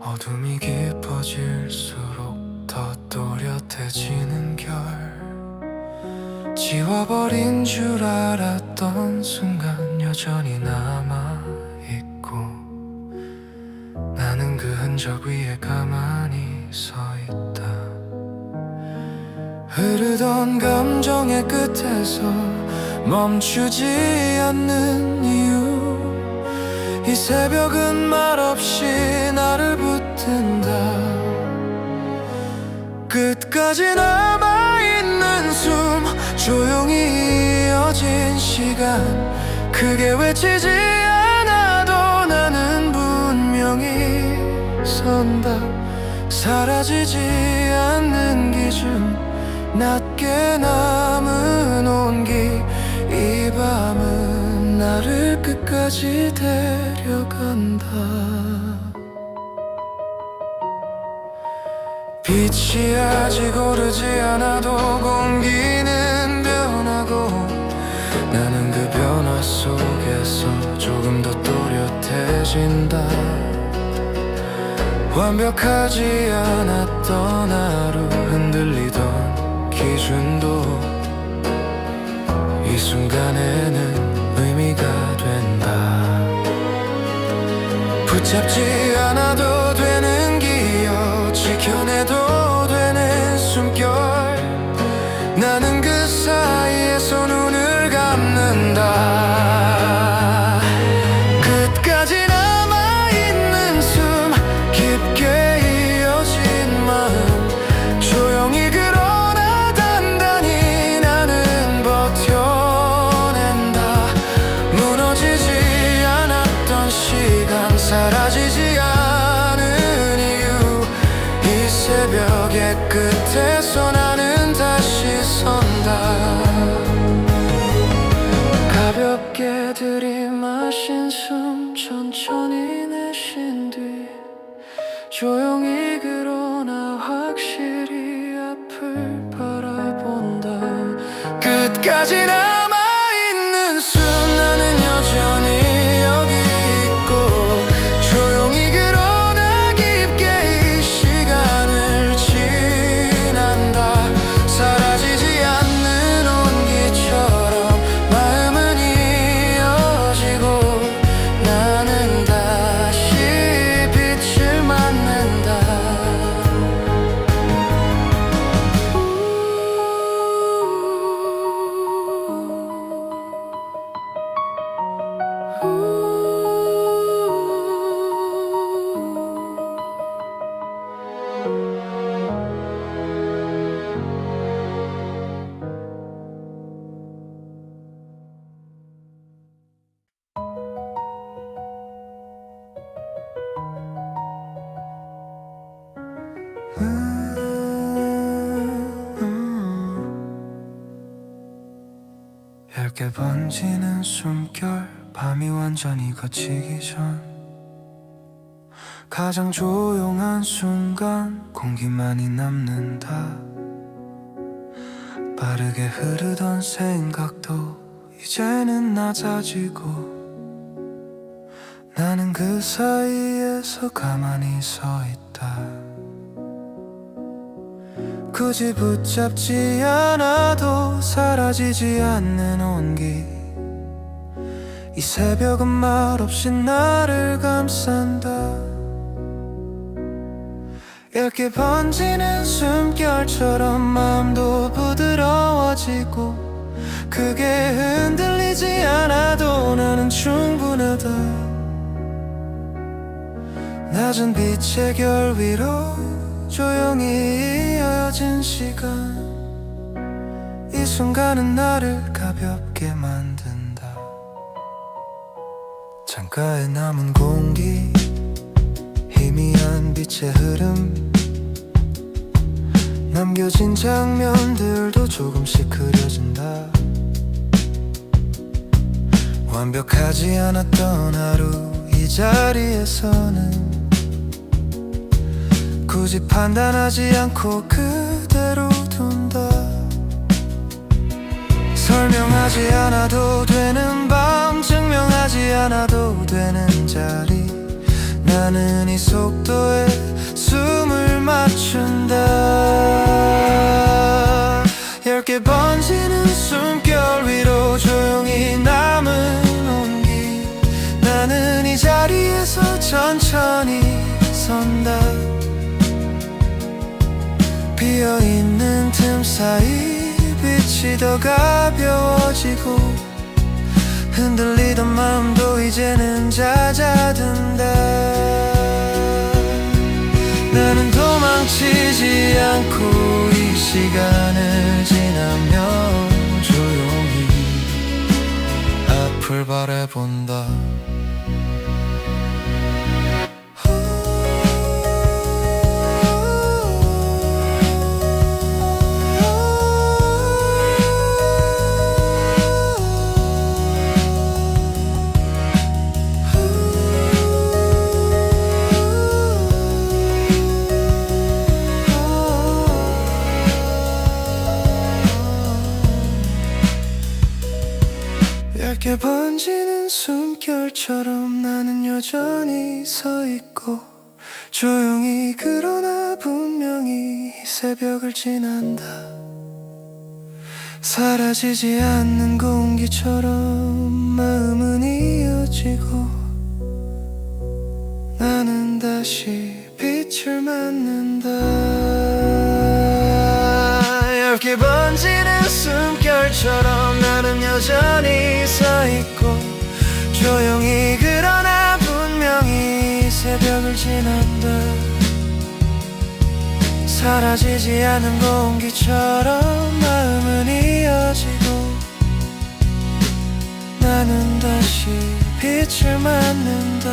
어둠이 깊어질수록 더 또렷해지는 결. 지워버린 줄 알았던 순간 여전히 남아있고 나는 그 흔적 위에 가만히 서있다. 흐르던 감정의 끝에서 멈추지 않는 이유. 이 새벽은 말없이 나를 붙든다. 끝까지 남아있는 숨, 조용히 이어진 시간. 크게 외치지 않아도 나는 분명히 선다. 사라지지 않는 기준, 낮게 남은 온기. 이 밤은 나를 끝까지 데려간다. 빛이 아직 오르지 않아도 공기는 변하고 나는 그 변화 속에서 조금 더 또렷해진다. 완벽하지 않았던 하루, 흔들리던 기준도 이 순간에는 의미가 된다. 붙잡지 않아도 되는 기억, 지켜내도 되는 숨결. 나는 그 사이에서 눈을 감는다. 끝까지 남아있는 숨, 깊게 이어진 마음. 조용히 그러나 단단히 나는 버텨낸다. 무너지지 않았던 시간, 사라지지 않은 끝에서 나는 다시 선다. 가볍게 들이마신 숨 천천히 내쉰 뒤 조용히 그러나 확실히 앞을 바라본다. 끝까지 남아있는 숨 나는 여전히 여기 있고 조용히 그러나 깊게 이 시간을 지난다. 사라지지 않는 온기처럼 마음은 이어지고 나는 다시 빛을 맞는다. 얇게 번지는 숨결 밤이 완전히 걷히기 전 가장 조용한 순간 공기만이 남는다. 빠르게 흐르던 생각도 이제는 낮아지고 나는 그 사이에서 가만히 서 있다. 굳이 붙잡지 않아도 사라지지 않는 온기. 이 새벽은 말없이 나를 감싼다. 얇게 번지는 숨결처럼 마음도 부드러워지고 크게 흔들리지 않아도 나는 충분하다. 낮은 빛의 결 위로 조용히 이어진 시간. 이 순간은 나를 가볍게 만든다. 창가에 남은 공기 희미한 빛의 흐름 남겨진 장면들도 조금씩 그려진다. 완벽하지 않았던 하루 이 자리에서는 굳이 판단하지 않고 그대로 둔다. 설명하지 않아도 되는 밤 증명하지 않아도 되는 자리 나는 이 속도에 숨을 맞춘다. 얇게 번지는 숨결 위로 조용히 남은 온기 나는 이 자리에서 천천히 선다. 비어있는 틈 사이 빛이 더 가벼워지고 흔들리던 마음도 이제는 잦아든다. 나는 도망치지 않고 이 시간을 지나며 조용히 앞을 바라본다. 얇게 번지는 숨결처럼 나는 여전히 서 있고 조용히 그러나 분명히 이 새벽을 지난다. 사라지지 않는 공기처럼 마음은 이어지고 나는 다시 빛을 맞는다. 얇게 번지는 숨결처럼 나는 여전히 서 있고 조용히 그러나 분명히 새벽을 지난다. 사라지지 않은 공기처럼 마음은 이어지고 나는 다시 빛을 맞는다.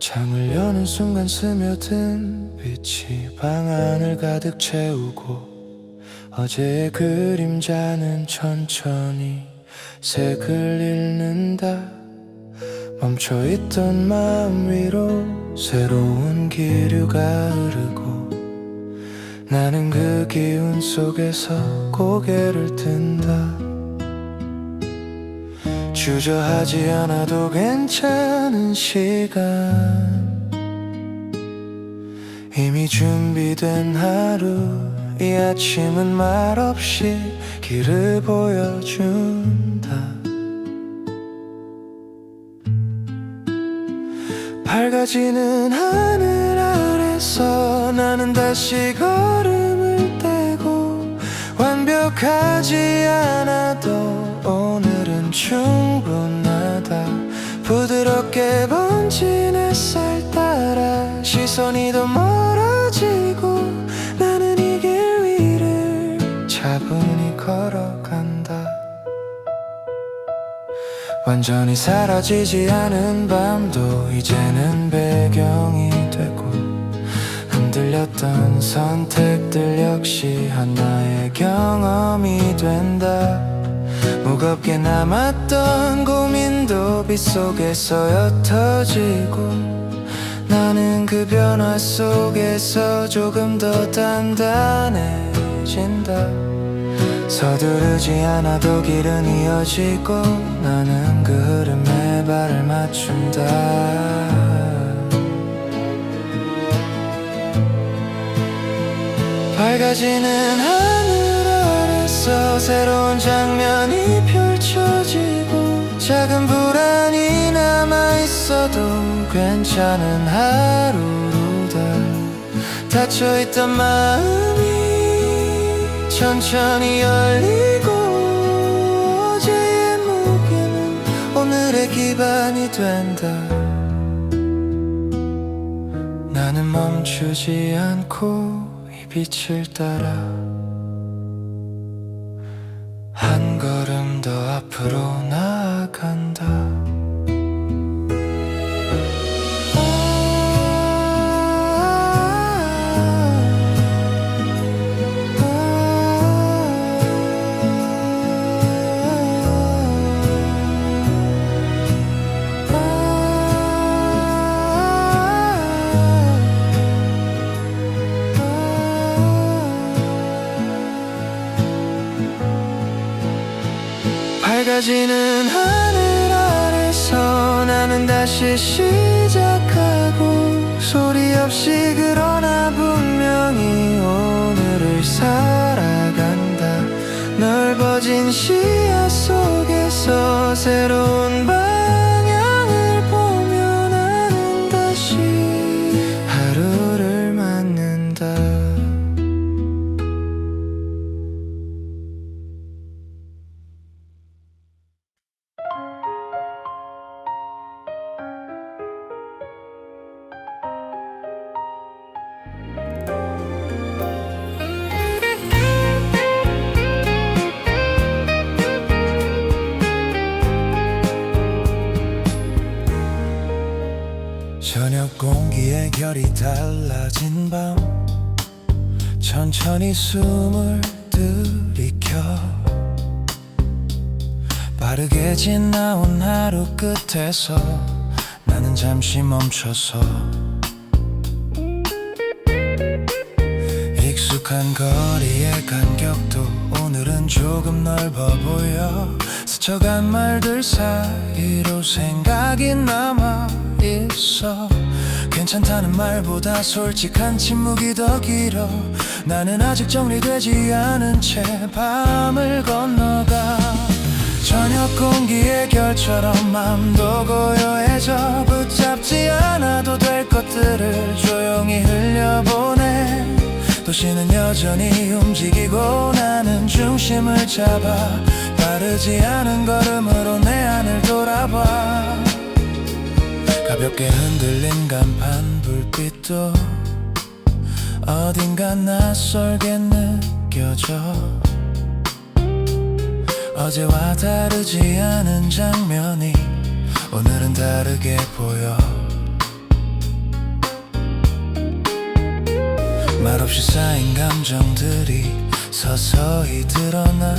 창을 여는 순간 스며든 빛이 방 안을 가득 채우고 어제의 그림자는 천천히 색을 잃는다. 멈춰있던 마음 위로 새로운 기류가 흐르고 나는 그 기운 속에서 고개를 든다. 주저하지 않아도 괜찮은 시간, 이미 준비된 하루. 이 아침은 말없이 길을 보여준다. 밝아지는 하늘 아래서 나는 다시 걸음을 떼고 완벽하지 않아도 오늘은 충분하다. 부드럽게 번진 햇살 따라 시선이 더 멀어지고 나는 이 길 위를 차분히 걸어간다. 완전히 사라지지 않은 밤도 이제는 배경이 되고 흔들렸던 선택들 역시 하나의 경험이 된다. 무겁게 남았던 고민도 빛 속에서 옅어지고 나는 그 변화 속에서 조금 더 단단해진다. 서두르지 않아도 길은 이어지고 나는 그 흐름에 발을 맞춘다. 밝아지는 하늘 아래서 새로운 장면이 펼쳐지고 작은 불안이 남아있어도 괜찮은 하루로다. 닫혀있던 마음이 천천히 열리고 어제의 무게는 오늘의 기반이 된다. 나는 멈추지 않고 이 빛을 따라 한 걸음 더 앞으로 나아간다. 밝아지는 하늘 아래서 나는 다시 시작하고 소리 없이 그러나 분명히 오늘을 살아간다. 넓어진 시야 속에서 새로운 방향을 보며 나는 다시 하루를 맞는다. 저녁 공기의 결이 달라진 밤 천천히 숨을 들이켜 빠르게 지나온 하루 끝에서 나는 잠시 멈춰서 익숙한 거리의 간격도 오늘은 조금 넓어 보여. 스쳐간 말들 사이로 생각이 남아 있어. 괜찮다는 말보다 솔직한 침묵이 더 길어. 나는 아직 정리되지 않은 채 밤을 건너가. 저녁 공기의 결처럼 맘도 고요해져. 붙잡지 않아도 될 것들을 조용히 흘려보내. 도시는 여전히 움직이고 나는 중심을 잡아 빠르지 않은 걸음으로 내 안을 돌아봐. 가볍게 흔들린 간판 불빛도 어딘가 낯설게 느껴져. 어제와 다르지 않은 장면이 오늘은 다르게 보여. 없이 쌓인 감정들이 서서히 드러나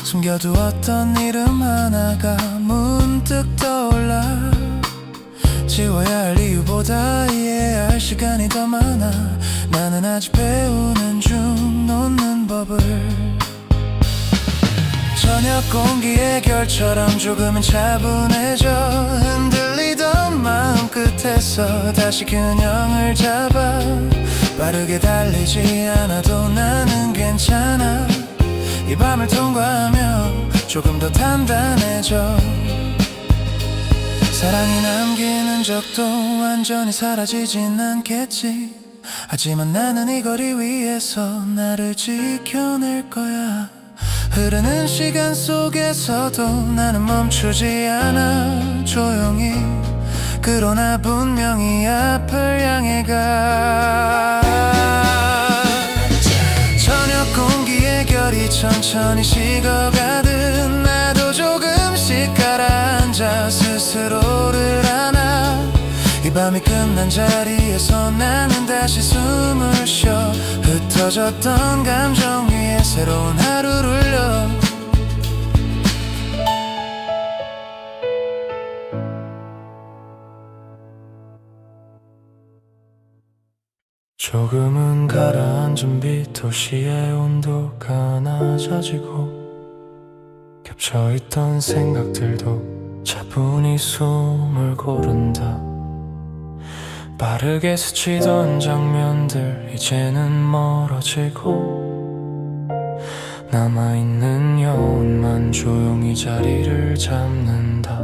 숨겨두었던 이름 하나가 문득 떠올라 지워야 할 이유보다 이해할 시간이 더 많아 나는 아직 배우는 중 놓는 법을 저녁 공기의 결처럼 조금은 차분해져 흔들리던 마음 끝에서 다시 균형을 잡아 빠르게 달리지 않아도 나는 괜찮아 이 밤을 통과하며 조금 더 단단해져 사랑이 남기는 적도 완전히 사라지진 않겠지 하지만 나는 이 거리 위에서 나를 지켜낼 거야 흐르는 시간 속에서도 나는 멈추지 않아 조용히 그러나 분명히 앞을 향해 가 저녁 공기의 결이 천천히 식어가듯 나도 조금씩 가라앉아 스스로를 안아 이 밤이 끝난 자리에서 나는 다시 숨을 쉬어 흩어졌던 감정 위에 새로운 하루를 여 조금은 가라앉은 빛 도시의 온도가 낮아지고 겹쳐있던 생각들도 차분히 숨을 고른다 빠르게 스치던 장면들 이제는 멀어지고 남아있는 여운만 조용히 자리를 잡는다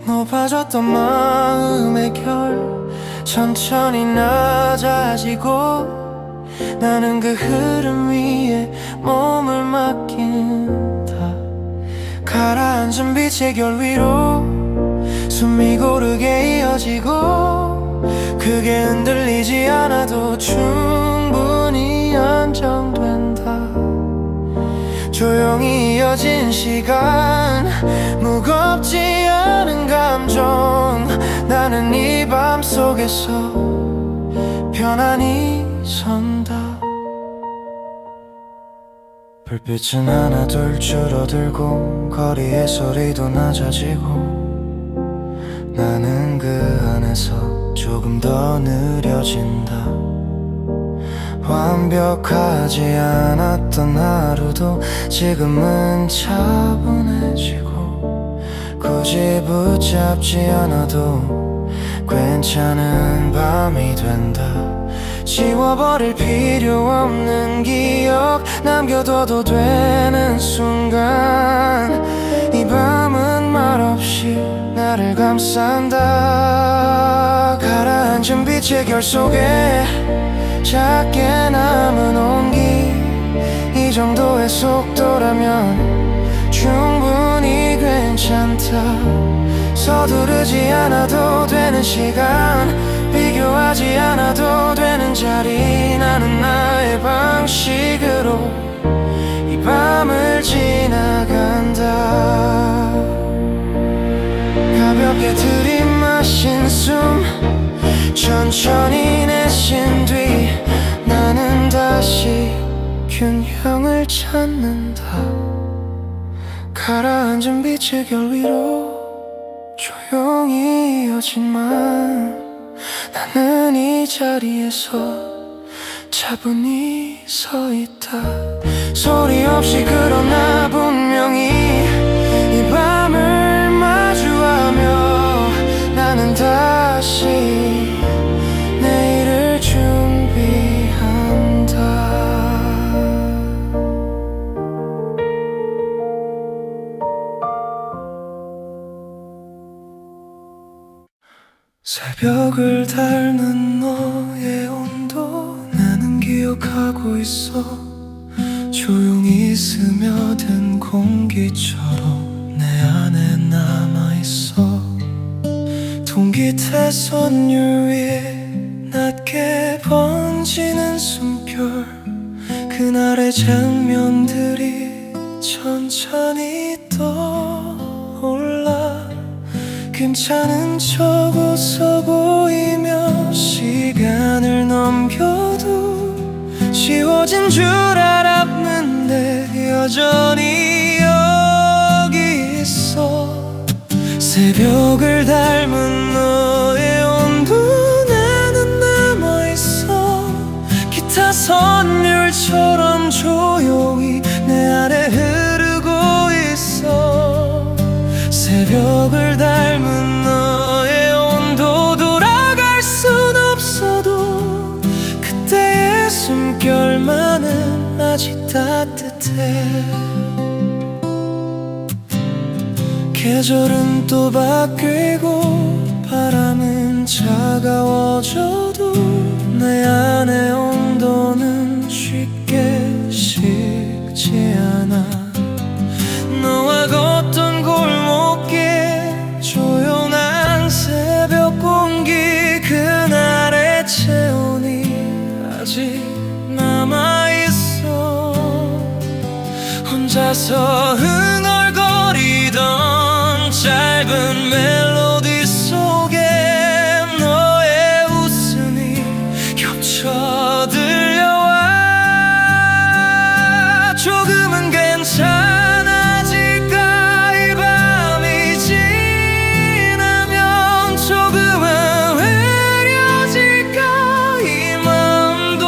높아졌던 마음의 결 천천히 낮아지고 나는 그 흐름 위에 몸을 맡긴다 가라앉은 빛의 결 위로 숨이 고르게 이어지고 크게 흔들리지 않아도 충분히 안정된다 조용히 이어진 시간 무겁지 않은 감정 나는 이 밤 속에서 편안히 선다 불빛은 하나 둘 줄어들고 거리의 소리도 낮아지고 나는 그 안에서 조금 더 느려진다 완벽하지 않았던 하루도 지금은 차분해지고 굳이 붙잡지 않아도 괜찮은 밤이 된다 지워버릴 필요 없는 기억 남겨둬도 되는 순간 이 밤은 말없이 나를 감싼다 가라앉은 빛의 결 속에 작게 남은 온기 이 정도의 속도라면 충분히 괜찮다 서두르지 않아도 되는 시간 비교하지 않아도 되는 자리 나는 나의 방식으로 이 밤을 지나간다 가볍게 들이마신 숨 천천히 내쉰 뒤 나는 다시 균형을 찾는다 가라앉은 빛의 결 위로 조용히 이어진만 나는 이 자리에서 차분히 서 있다 소리 없이 그러나 분명히 이 밤을 마주하며 나는 다시 내일을 준비한다 새벽을 닮은 너의 온도 나는 기억하고 있어 조용히 스며든 공기처럼 내 안에 남아있어 통기태 선율 위에 낮게 번지는 숨결 그날의 장면들이 천천히 떠올라 괜찮은 척 웃어 보이며 시간을 넘겨도 지워진 줄 알았는데 여전히 여기 있어. 새벽을 닮은 너의 온도 나는 남아있어. 기타 선율처럼 조용히 내 안에 흐르고 있어. 새벽을 닮은 너의 온도 돌아갈 순 없어도 그때의 숨결만은 아직 따뜻해. 계절은 또 바뀌고 바람은 차가워져도 내 안의 온도는 쉽게 식지 않아. 너와 걷던 골목길 조용한 새벽 공기 그날의 체온이 아직 남아있어. 혼자서 흥얼거리던 짧은 멜로디 속에 너의 웃음이 겹쳐 들려와. 조금은 괜찮아질까 이 밤이 지나면. 조금은 흐려질까 이 마음도.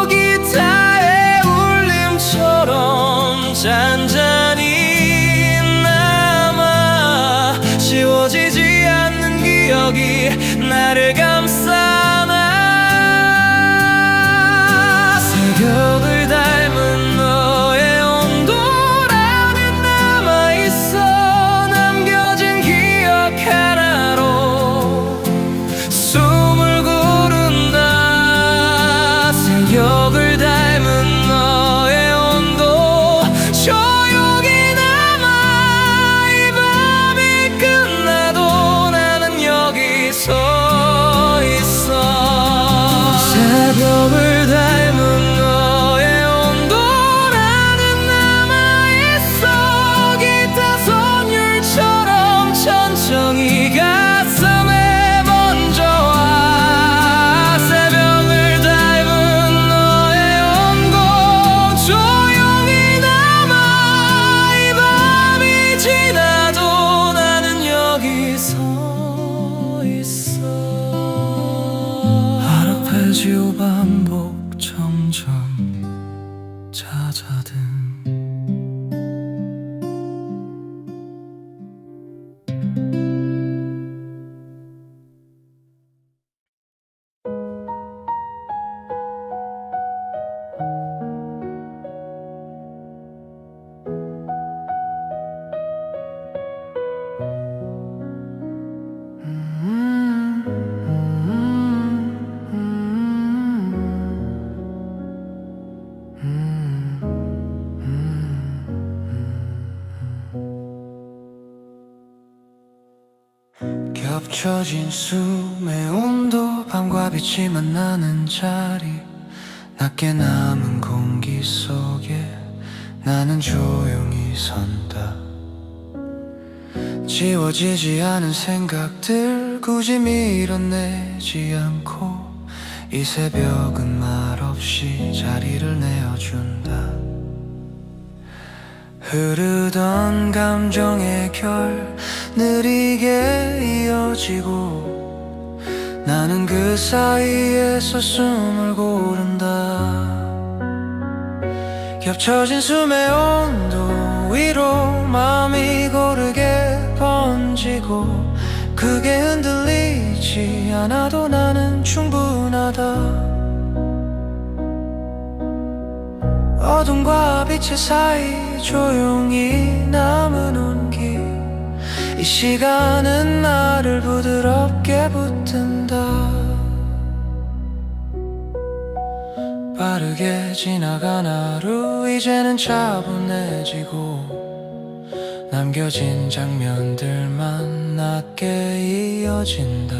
기타의 울림처럼 잔잔히 남아. 지워지지 않는 기억이 나를 감싸나. 새벽을 닮은 너의 온도라면 남아있어. 남겨진 기억 하나로 숨을 고른다. 새벽을 닮은 너의 온도 조용히 남아. 이 밤이 끝나도 나는 여기 서 있어. 새벽을 닮은 너의 온도라는 남아있어. 기타 선율처럼 천천히 가슴에 먼저 와. 새벽을 닮은 너의 온도 조용히 남아. 이 밤이 지나도 나는 여기 서 있어. 아르페지오 반복 점점 잦아든 겹쳐진 숨의 온도. 밤과 빛이 만나는 자리. 낮게 남은 공기 속에 나는 조용히 선다. 지워지지 않은 생각들 굳이 밀어내지 않고 이 새벽은 말없이 자리를 내어준다. 흐르던 감정의 결 느리게 이어지고 나는 그 사이에서 숨을 고른다. 겹쳐진 숨의 온도 위로 마음이 고르게 번지고 크게 흔들리지 않아도 나는 충분하다. 어둠과 빛의 사이 조용히 남은 온기. 이 시간은 나를 부드럽게 붙든다. 빠르게 지나간 하루 이제는 차분해지고 남겨진 장면들만 낮게 이어진다.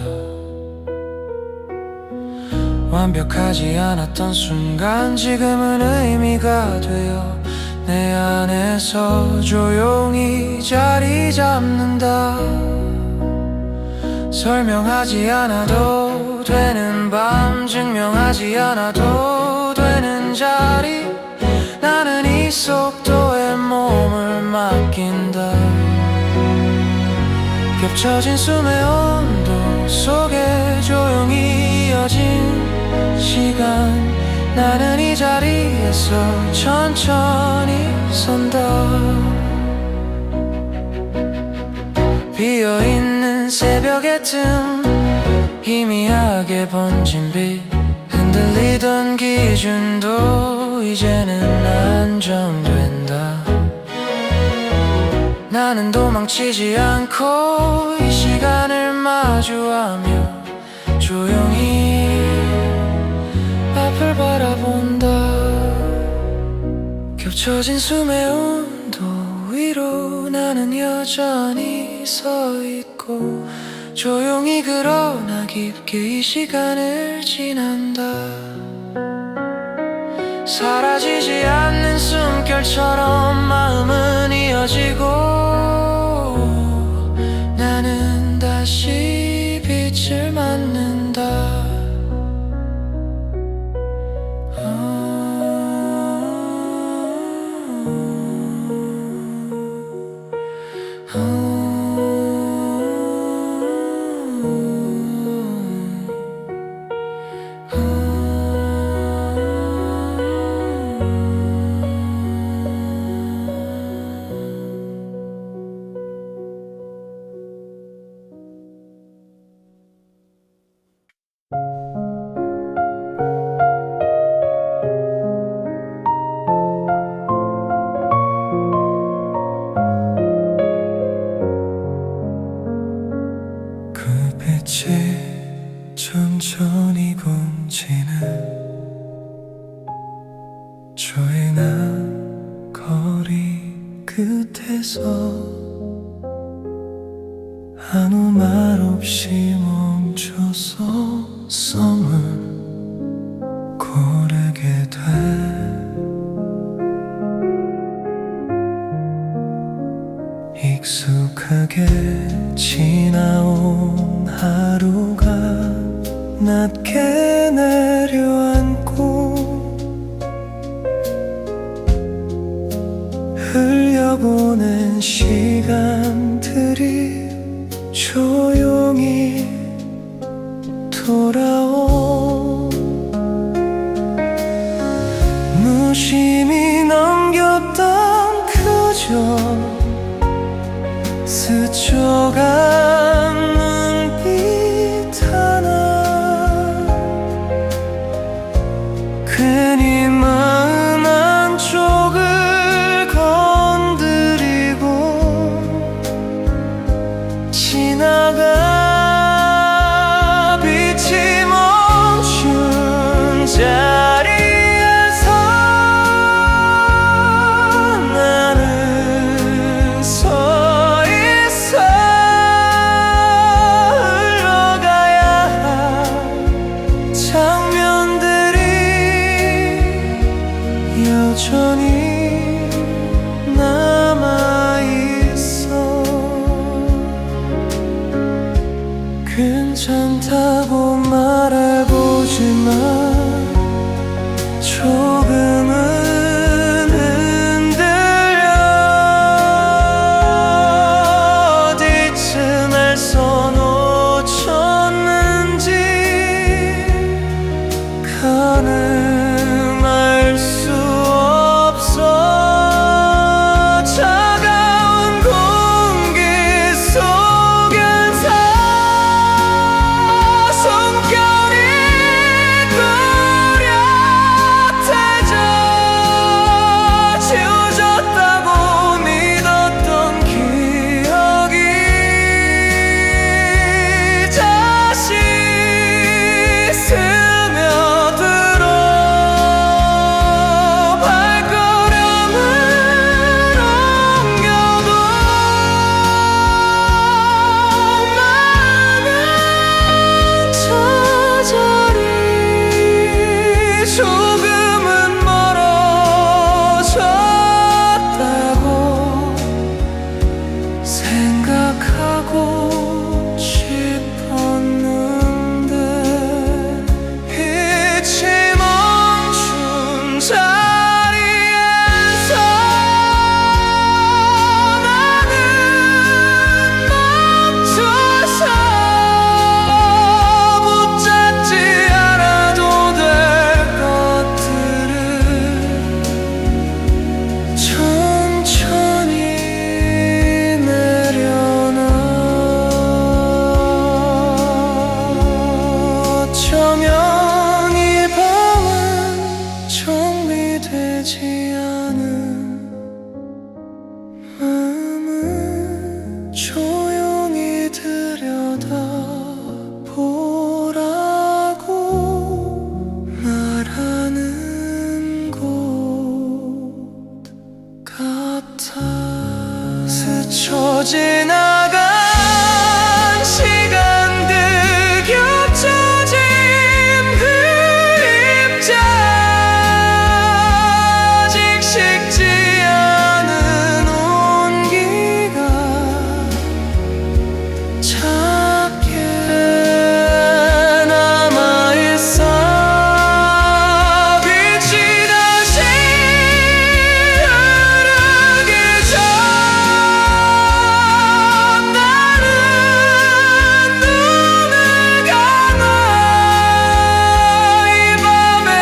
완벽하지 않았던 순간 지금은 의미가 되어 내 안에서 조용히 자리 잡는다. 설명하지 않아도 되는 밤, 증명하지 않아도 되는 자리, 나는 이 속도에 몸을 맡긴다. 겹쳐진 숨의 온도 속에 조용히 이어진 시간, 나는 이 자리에서 천천히 선다. 비어있는 새벽의 틈, 희미하게 번진 빛, 흔들리던 기준도 이제는 안정된다. 나는 도망치지 않고 이 시간을 마주하며 조용히 앞을 바라본다. 겹쳐진 숨의 온도 위로 나는 여전히 서 있고, 조용히 그러나 깊게 이 시간을 지난다. 사라지지 않는 숨결처럼 마음은 이어지고, 나는 다시 빛을 맞는다. 천천히 번지는 조용한 거리 끝에서 아무 말 없이 멈춰서 성을 고르게 돼. 익숙하게 지나온 하루가 낮게 내려앉고, 흘려보낸 시간들이 조용히 돌아오. 무심히 넘겼던 그저 스쳐간 눈빛 하나, 괜히 마음 한쪽을 건드리고 지나가. 빛이 멈춘 자리에서 나는 서 있어. 흘러가야 할 장면들이 여전히 남아있어. 괜찮다고 말해보지만 조금은 흔들려. 어디쯤에서 놓쳤는지 가늠할 수 없어. 차가운 공기 속에서 손결이 하고 싶었는데 빛이 멈춘 자리에서 나는 멈춰서 붙잡지 않아도 될 것들을 천천히 내려놔. 어쩌면 이 밤은 정리되지 않은 마음을 조용히 들여다보라고 말하는 곳 같아. 스쳐 지나간 시간들 겹쳐진 그림자 아직 식지 않은 온기가 작게 남아있어. 빛이 다시 흐르기 전 나는 눈을 감아. 이 밤의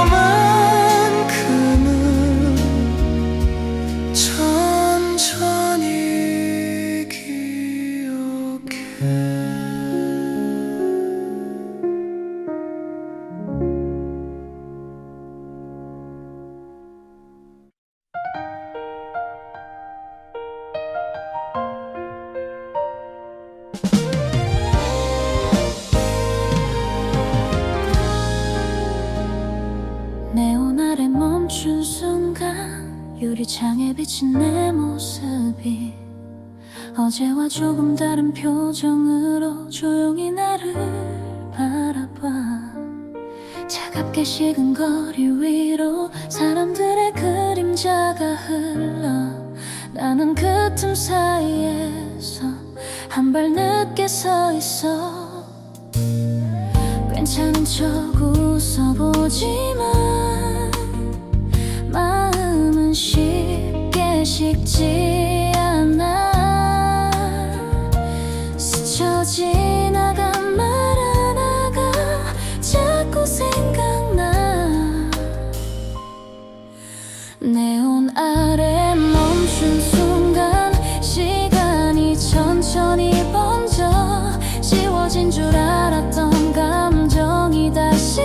온도만큼은 천천히 기억해. 네온 아래 멈춘 순간 유리창에 비친 내 모습이 어제와 조금 다른 표정으로 조용히 나를 바라봐. 차갑게 식은 거리 위로 사람들의 그림자가 흘러 나는 그 틈 사이에서 한 발 늦게 서 있어. 괜찮은 척 웃어보지만 마음은 쉽게 식지 않아. 스쳐 지나간 말 하나가 자꾸 생각나. 네온 아래 멈춘 순간 시간이 천천히 번져 지워진 줄 알았던 감정이 다시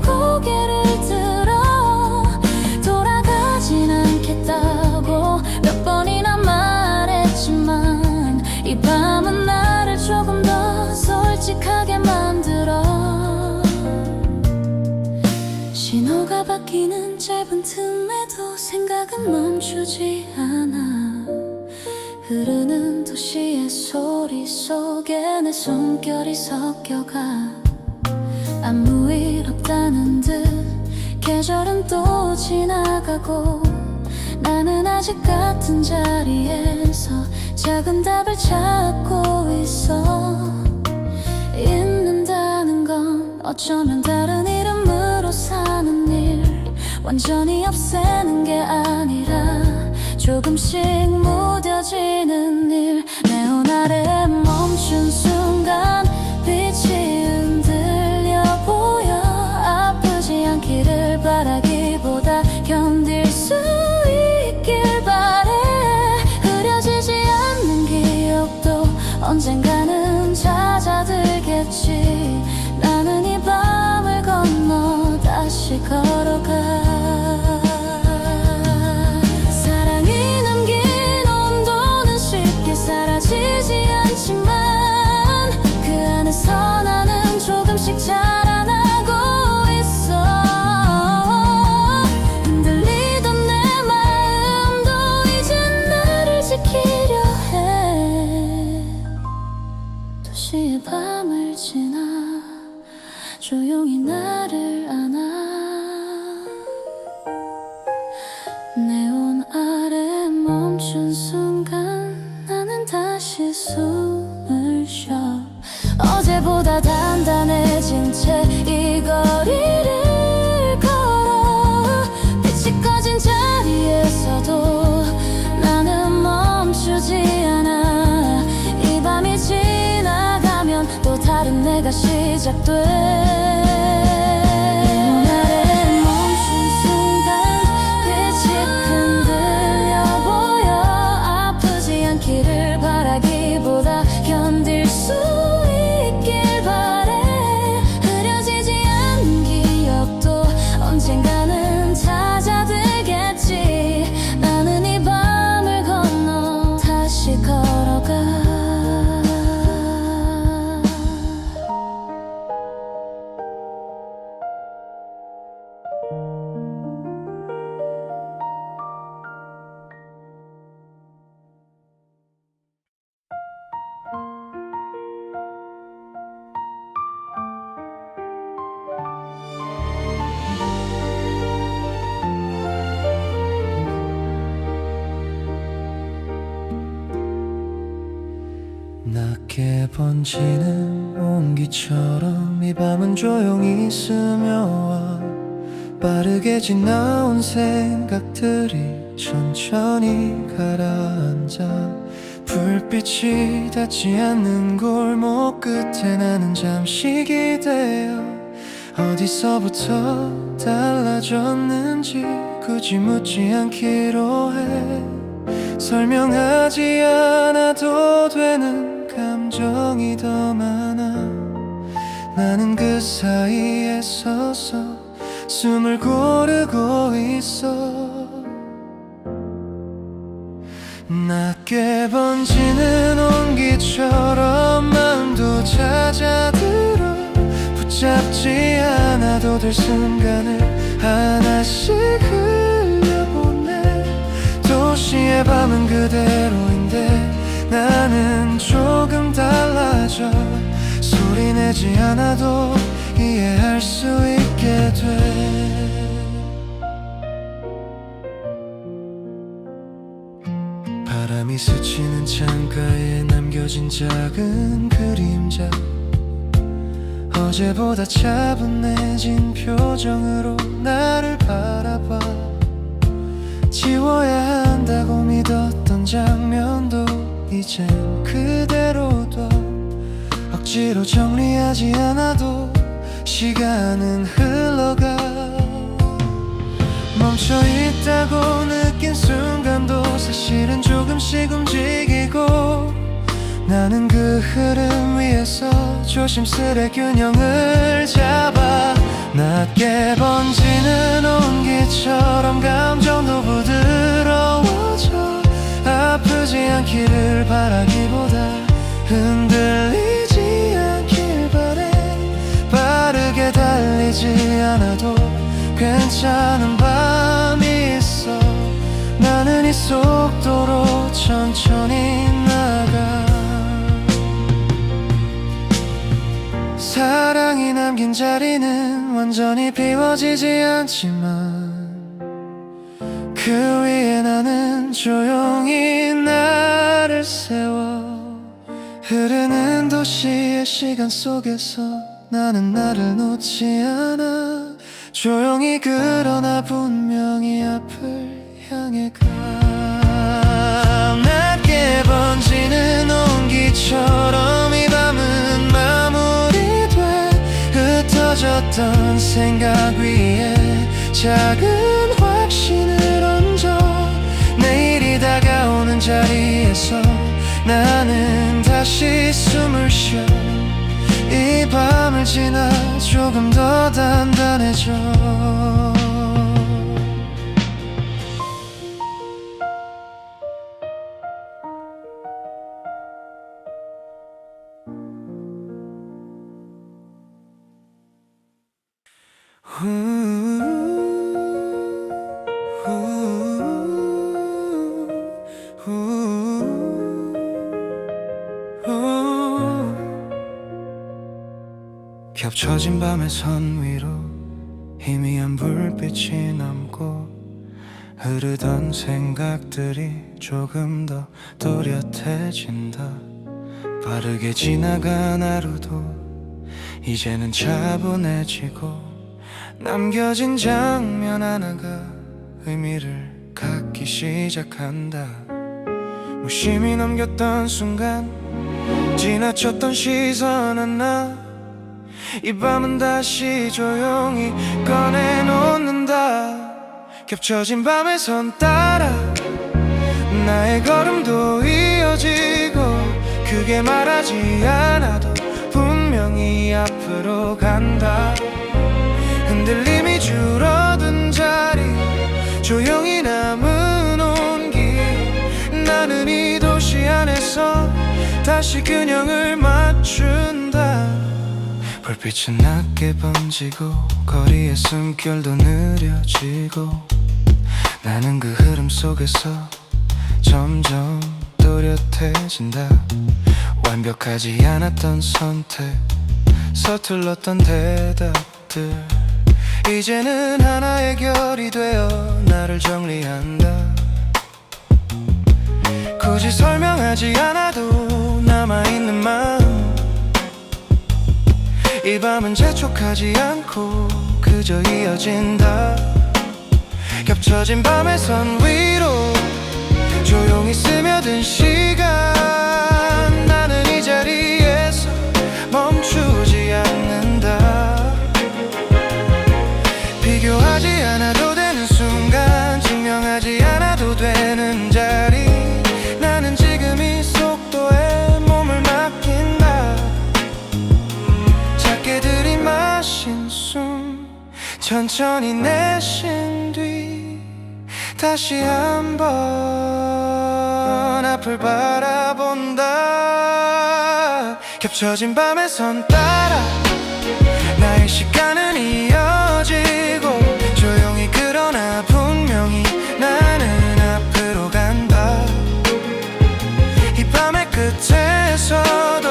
고개를 들어. 돌아가진 않겠다고 몇 번이나 말했지만 이 밤은 나를 조금 더 솔직하게 만들어. 신호가 바뀌는 짧은 틈에도 생각은 멈추지 않아. 흐르는 도시의 소리 속에 내 숨결이 섞여가. 아무 일 없다는 듯 계절은 또 지나가고 나는 아직 같은 자리에서 작은 답을 찾고 있어. 잊는다는 건 어쩌면 다른 이름으로 사는 일, 완전히 없애는 게 아니라 조금씩 무뎌지는 일. 네온 아래 멈춘 순간 빛이 흔들려 보여. 아프지 않기를 바라기보다 견딜 수 있길 바래. 흐려지지 않는 기억도 언젠가는 찾아들겠지. 나는 이 밤을 건너 다시 걸어가. 사랑이 남긴 온도는 쉽게 사라지지 않지만 그 안에서 나는 조금씩 자라나고 있어. 흔들리던 내 마음도 이젠 나를 지키려 해. 도시의 밤을 지나 조용히 나를 안아. 네온 아래 멈춘 순간 나는 다 다시 숨을 쉬어 어제보다 단단해진 채 이 거리를 걸어 빛이 꺼진 자리에서도 나는 멈추지 않아 이 밤이 지나가면 또 다른 내가 시작돼 언젠가는 찾아들겠지 나는 이 밤을 건너 다시 걸어가 낮게 번지는 온기처럼 이 밤은 조용히 스며와 빠르게 지나온 생각들이 천천히 가라앉아 불빛이 닿지 않는 골목 끝에 나는 잠시 기대어 어디서부터 달라졌는지 굳이 묻지 않기로 해 설명하지 않아도 되는 감정이 더 많아 나는 그 사이에 서서 숨을 고르고 있어 낮게 번지는 온기처럼 마음도 잦아들어 붙잡지 않아도 될 순간을 하나씩 흘려보내 도시의 밤은 그대로인데 나는 조금 달라져 소리 내지 않아도 이해할 수 있게 돼 바람이 스치는 창가에 남겨진 작은 그림자 어제보다 차분해진 표정으로 나를 바라봐 지워야 한다고 믿었던 장면도 이젠 그대로 둬 억지로 정리하지 않아도 시간은 흘러가 멈춰있다고 느낀 순간도 사실은 조금씩 움직이고 나는 그 흐름 위에서 조심스레 균형을 잡아 낮게 번지는 온기처럼 감정도 부드러워져 아프지 않기를 바라기보다 흔들리지 않길 바래 빠르게 달리지 않아도 괜찮은 밤이 있어 나는 이 속도로 천천히 나가 사랑이 남긴 자리는 완전히 비워지지 않지만 그 위에 나는 조용히 나를 세워 흐르는 도시의 시간 속에서 나는 나를 놓지 않아 조용히 그러나 분명히 앞을 향해 가 낮게 번지는 온기처럼 이 밤은 마무리돼 흩어졌던 생각 위에 작은 확신을 얹어 내일이 다가오는 자리에서 나는 다시 숨을 쉬어 이 밤을 지나 조금 더 단단해져 겹쳐진 밤의 선 위로 희미한 불빛이 남고 흐르던 생각들이 조금 더 또렷해진다. 빠르게 지나간 하루도 이제는 차분해지고 남겨진 장면 하나가 의미를 갖기 시작한다. 무심히 넘겼던 순간 지나쳤던 시선 하나 이 밤은 다시 조용히 꺼내놓는다. 겹쳐진 밤의 선 따라 나의 걸음도 이어지고 크게 말하지 않아도 분명히 앞으로 간다. 흔들림이 줄어든 자리 조용히 남은 온기 나는 이 도시 안에서 다시 균형을 맞춘다. 불빛은 낮게 번지고 거리의 숨결도 느려지고 나는 그 흐름 속에서 점점 또렷해진다. 완벽하지 않았던 선택 서툴렀던 대답들 이제는 하나의 결이 되어 나를 정리한다. 굳이 설명하지 않아도 남아있는 마음 이 밤은 재촉하지 않고 그저 이어진다. 겹쳐진 밤의 선 위로 조용히 스며든 시간 나는 이 자리에서 멈추지 않는다. 비교하지 않아도 되는 순간 증명하지 않아도 되는 자리 나는 지금 이 속도에 몸을 맡긴다. 작게 들이마신 숨 천천히 내쉰 뒤 다시 한번 앞을 바라본다. 겹쳐진 밤의 선 따라 나의 시간은 이어지고 조용히 그러나 분명히 나는 앞으로 간다. 이 밤의 끝에서도